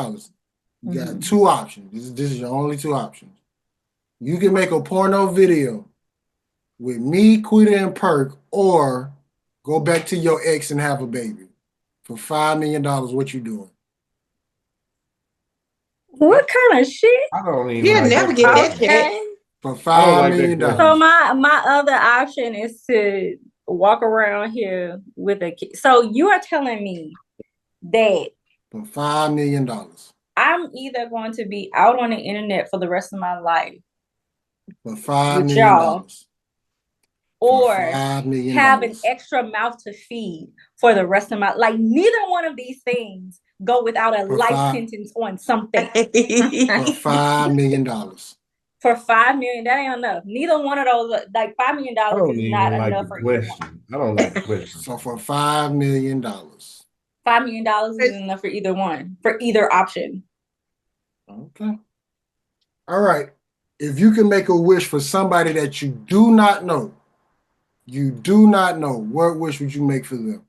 you got 2 options. This is your only 2 options. You can make a porno video with me, Quita, and Perk, or go back to your ex and have a baby. For $5 million, what you doing? What kind of shit? I don't even. You'll never get that check. For $5 million. So my other option is to walk around here with a kid. So you are telling me that for $5 million, I'm either going to be out on the internet for the rest of my life for $5 million, or have an extra mouth to feed for the rest of my life. Like neither one of these things go without a life sentence on something. For $5 million. For $5 million, that ain't enough. Neither one of those, like $5 million is not enough for either one. I don't like the question. So for $5 million. $5 million is enough for either one, for either option. Okay. All right. If you can make a wish for somebody that you do not know, what wish would you make for them?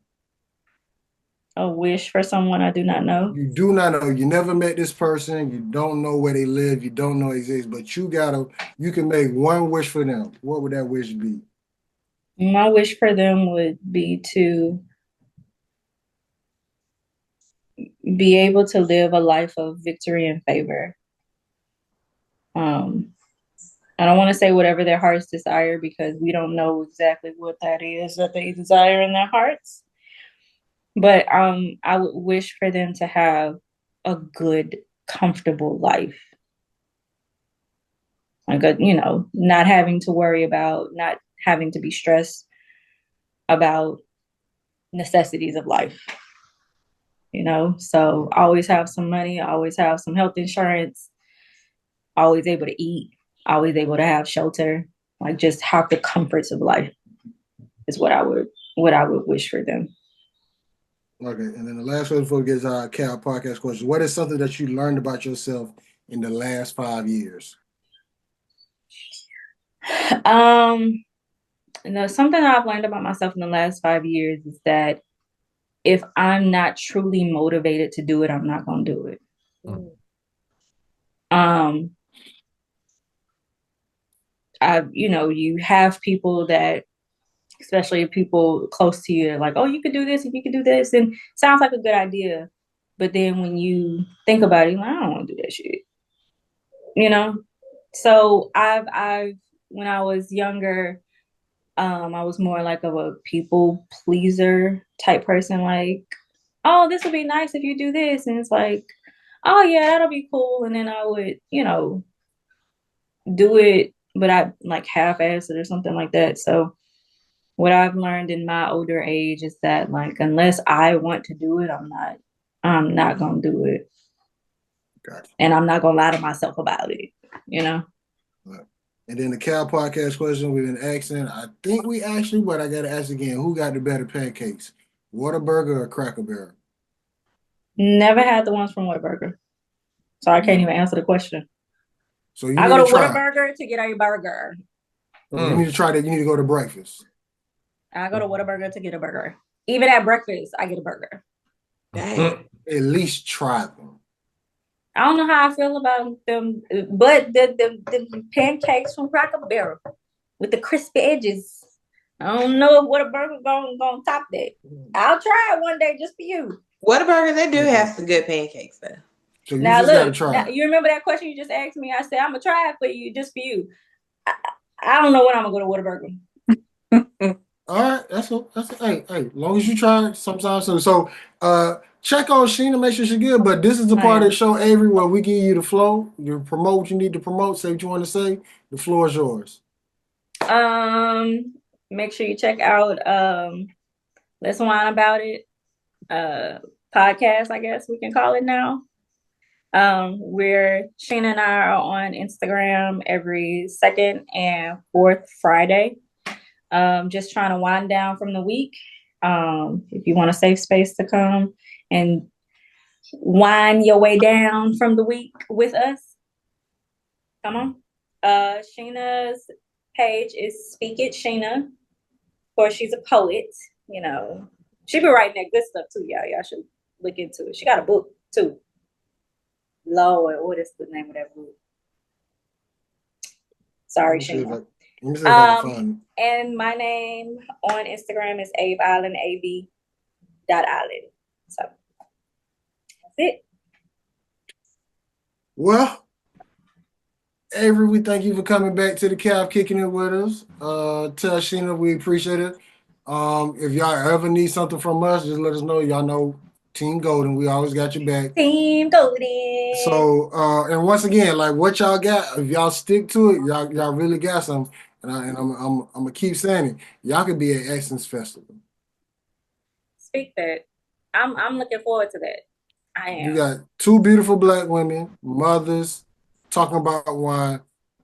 A wish for someone I do not know? You do not know. You never met this person. You don't know where they live. You don't know exist, but you can make one wish for them. What would that wish be? My wish for them would be to be able to live a life of victory and favor. I don't want to say whatever their hearts desire because we don't know exactly what that is that they desire in their hearts. But I would wish for them to have a good, comfortable life. Like, not having to worry about, not having to be stressed about necessities of life. So always have some money, always have some health insurance, always able to eat, always able to have shelter, like just have the comforts of life is what I would wish for them. Okay, and then the last one before we get to our Cal podcast question: what is something that you learned about yourself in the last 5 years? Something that I've learned about myself in the last 5 years is that if I'm not truly motivated to do it, I'm not going to do it. You have people that, especially people close to you, are like, oh, you could do this and you could do this, and sounds like a good idea. But then when you think about it, you're like, I don't want to do that shit. So I've when I was younger, I was more like of a people pleaser type person, like, oh, this would be nice if you do this. And it's like, oh yeah, that'll be cool. And then I would, do it, but I like half-ass it or something like that. So what I've learned in my older age is that like, unless I want to do it, I'm not going to do it. Gotcha. And I'm not going to lie to myself about it, Right. And then the Cal podcast question we've been asking, I think we actually, but I got to ask again, who got the better pancakes, Whataburger or Cracker Barrel? Never had the ones from Whataburger. So I can't even answer the question. So you I need go to to try. Whataburger to get a burger. You need to try that. You need to go to breakfast. I go to Whataburger to get a burger. Even at breakfast, I get a burger. Dang. At least try them. I don't know how I feel about them, but the pancakes from Cracker Barrel with the crispy edges. I don't know what a burger gonna top that. I'll try it one day just for you. Whataburger, they do have some good pancakes though. So you Now just look, gotta try. now, you remember that question you just asked me? I said I'm gonna try it for you, just for you. I don't know when I'm gonna go to Whataburger. All right, that's hey, as long as you try it sometime soon. So check on Shena, make sure she's good. But this is the part of the show, Ahvery, where we give you the flow. You promote what you need to promote, say what you want to say. The floor is yours. Make sure you check out Let's Whine About It podcast, I guess we can call it now. Where Shena and I are on Instagram every second and fourth Friday. Just trying to wind down from the week. If you want a safe space to come and wind your way down from the week with us, come on. Shena's page is Speak It Shena. Of course, she's a poet. You know, she be writing that good stuff too, y'all. Y'all should look into it. She got a book too. Lord, what is the name of that book? Sorry, Shena. And my name on Instagram is Ave Island, AV.Island. So that's it. Well, Ahvery, we thank you for coming back to the cab, kicking it with us. Tell Shena we appreciate it. If y'all ever need something from us, just let us know. Y'all know Team Golden. We always got your back. Team Golden. So, and once again, like what y'all got, if y'all stick to it, y'all really got something. And I'm gonna keep saying it. Y'all could be at Essence Festival. Speak that. I'm looking forward to that. I am. You got two beautiful Black women, mothers, talking about wine,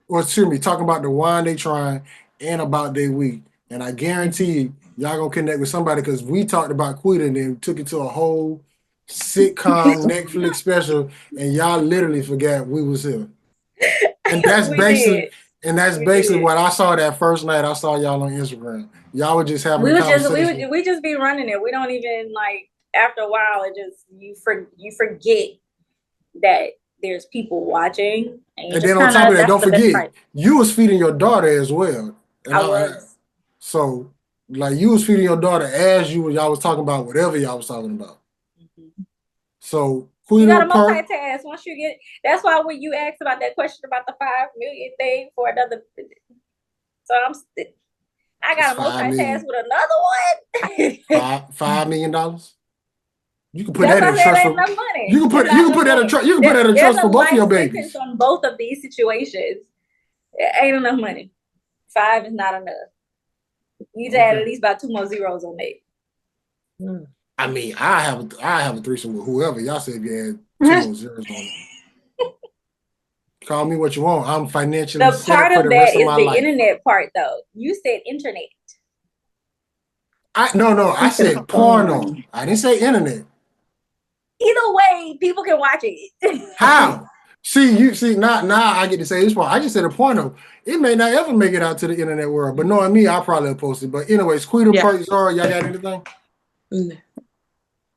or excuse me, talking about the wine they trying and about their week. And I guarantee you, y'all gonna connect with somebody because we talked about Quita and then took it to a whole sitcom Netflix special, and y'all literally forgot we was here. And that's basically what I saw that first night I saw y'all on Instagram. Y'all were just having a conversation. We just be running it. We don't even like after a while it just you forget that there's people watching. And then on top of that, don't forget, you was feeding your daughter as well. And I was. So like you was feeding your daughter as y'all was talking about whatever y'all was talking about. Mm-hmm. So you gotta multitask once you get. That's why when you asked about that question about the 5 million thing for another, so I gotta multitask with another one. $5 million. You can put that in trust for money. You can put that in trust. You can put that in trust for both of your babies. On both of these situations, it ain't enough money. 5 is not enough. You need to add at least about 2 more zeros on that. I mean, I have a threesome with whoever. Y'all said you had 2 more zeros on it. Call me what you want. I'm financially set up for the rest of my life. The part of that is the internet part, though. You said internet. No. I said porno. I didn't say internet. Either way, people can watch it. How? See, now I get to say this part. I just said a porno. It may not ever make it out to the internet world, but knowing me, I'll probably post it. But anyways, Quita, Zara, y'all got anything?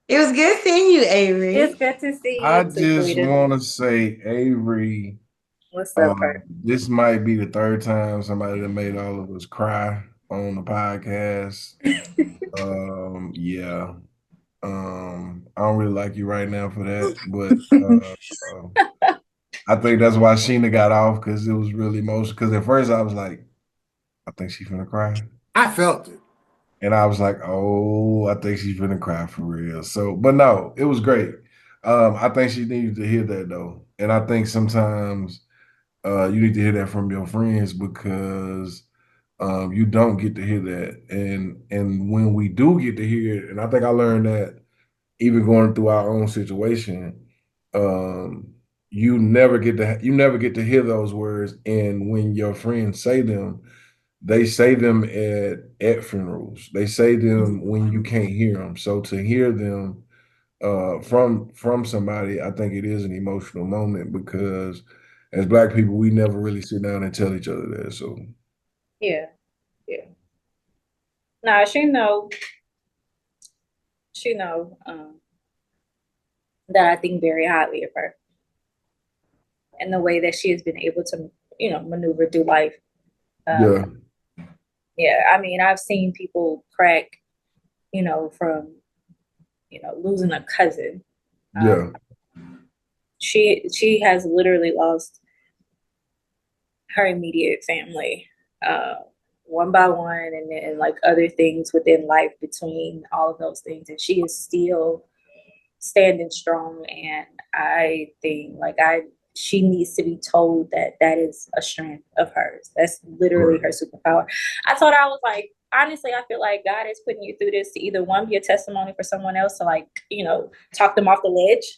It was good seeing you, Ahvery. It's good to see you. I just want to say, Ahvery, what's up, this might be the 3rd time somebody that made all of us cry on the podcast. Yeah. I don't really like you right now for that, but I think that's why Shena got off because it was really emotional. Because at first I was like, I think she's gonna cry. I felt it. And I was like, oh, I think she's gonna cry for real. So, but no, it was great. I think she needed to hear that though. And I think sometimes you need to hear that from your friends because you don't get to hear that. And when we do get to hear it, and I think I learned that even going through our own situation, you never get to hear those words. And when your friends say them, they say them at funerals. They say them when you can't hear them. So to hear them from somebody, I think it is an emotional moment because as Black people, we never really sit down and tell each other that. So yeah. Nah, she know that I think very highly of her and the way that she has been able to, maneuver through life. Yeah, I mean, I've seen people crack, from, losing a cousin. She has literally lost her immediate family, one by one, and then like other things within life between all of those things, and she is still standing strong. And I think she needs to be told that is a strength of hers. That's literally her superpower. I told her, I was like, honestly, I feel like God is putting you through this to either one, be a testimony for someone else to talk them off the ledge.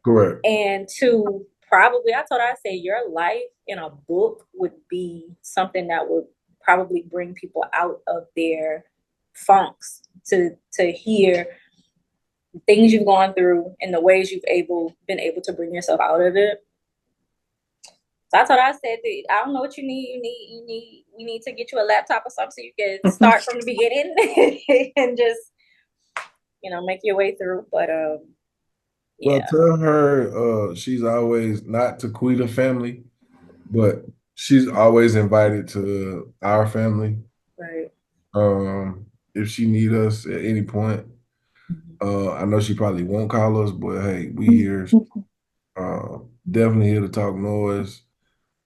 Correct. And two, probably, I told her, I said, your life in a book would be something that would probably bring people out of their funks to hear things you've gone through and the ways you've been able to bring yourself out of it. So I told her, I said, I don't know what you need. We need to get you a laptop or something so you can start from the beginning and just, make your way through. But well, tell her she's always not to Quita family, but she's always invited to our family. Right. If she need us at any point. I know she probably won't call us, but hey, we here. Definitely here to talk noise.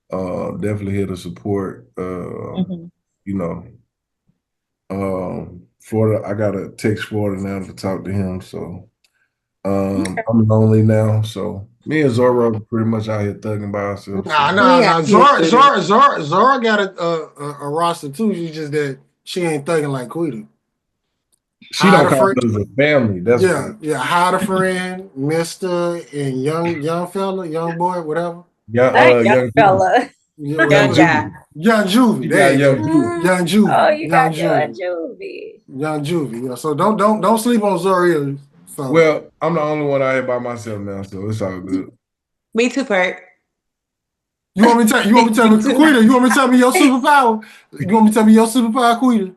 Definitely here to support. Florida, I gotta text Florida now to talk to him. So I'm lonely now. So me and Zora pretty much out here thugging by ourselves. Nah. Zora got a roster too. She's just that she ain't thugging like Quita. She don't call us a family. That's hide a friend, Mister, and young fella, young boy, whatever. Young fella. Young guy. Young Juvie. Young Juvie. Oh, you got Young Juvie. Young Juvie. Yeah, so don't sleep on Zora. So. Well, I'm the only one out here by myself now, so it's all good. Me too, Perk. You want me to tell me, Quita? You want me to tell me your superpower? You want me to tell me your superpower, Quita?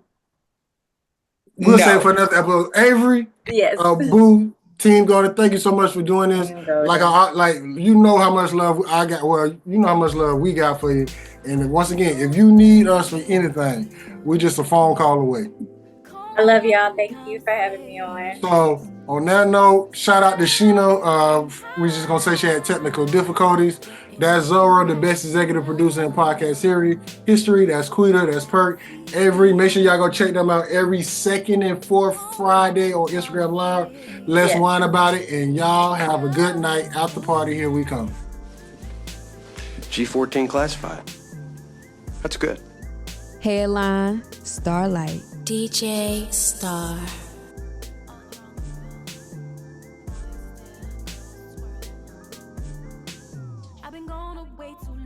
We'll say for another episode. Avery, yes. Boo, Team Garden, thank you so much for doing this. You know how much love I got. Well, you know how much love we got for you. And once again, if you need us for anything, we're just a phone call away. I love y'all. Thank you for having me on. So on that note, shout out to Shena. We're just gonna say she had technical difficulties. That's Zora, the best executive producer in podcast history. That's Quita. That's Perk. Avery. Make sure y'all go check them out every second and fourth Friday on Instagram Live. Let's whine about it, and y'all have a good night. After party, here we come. G14 classified. That's good. Headline, Starlight. DJ Star.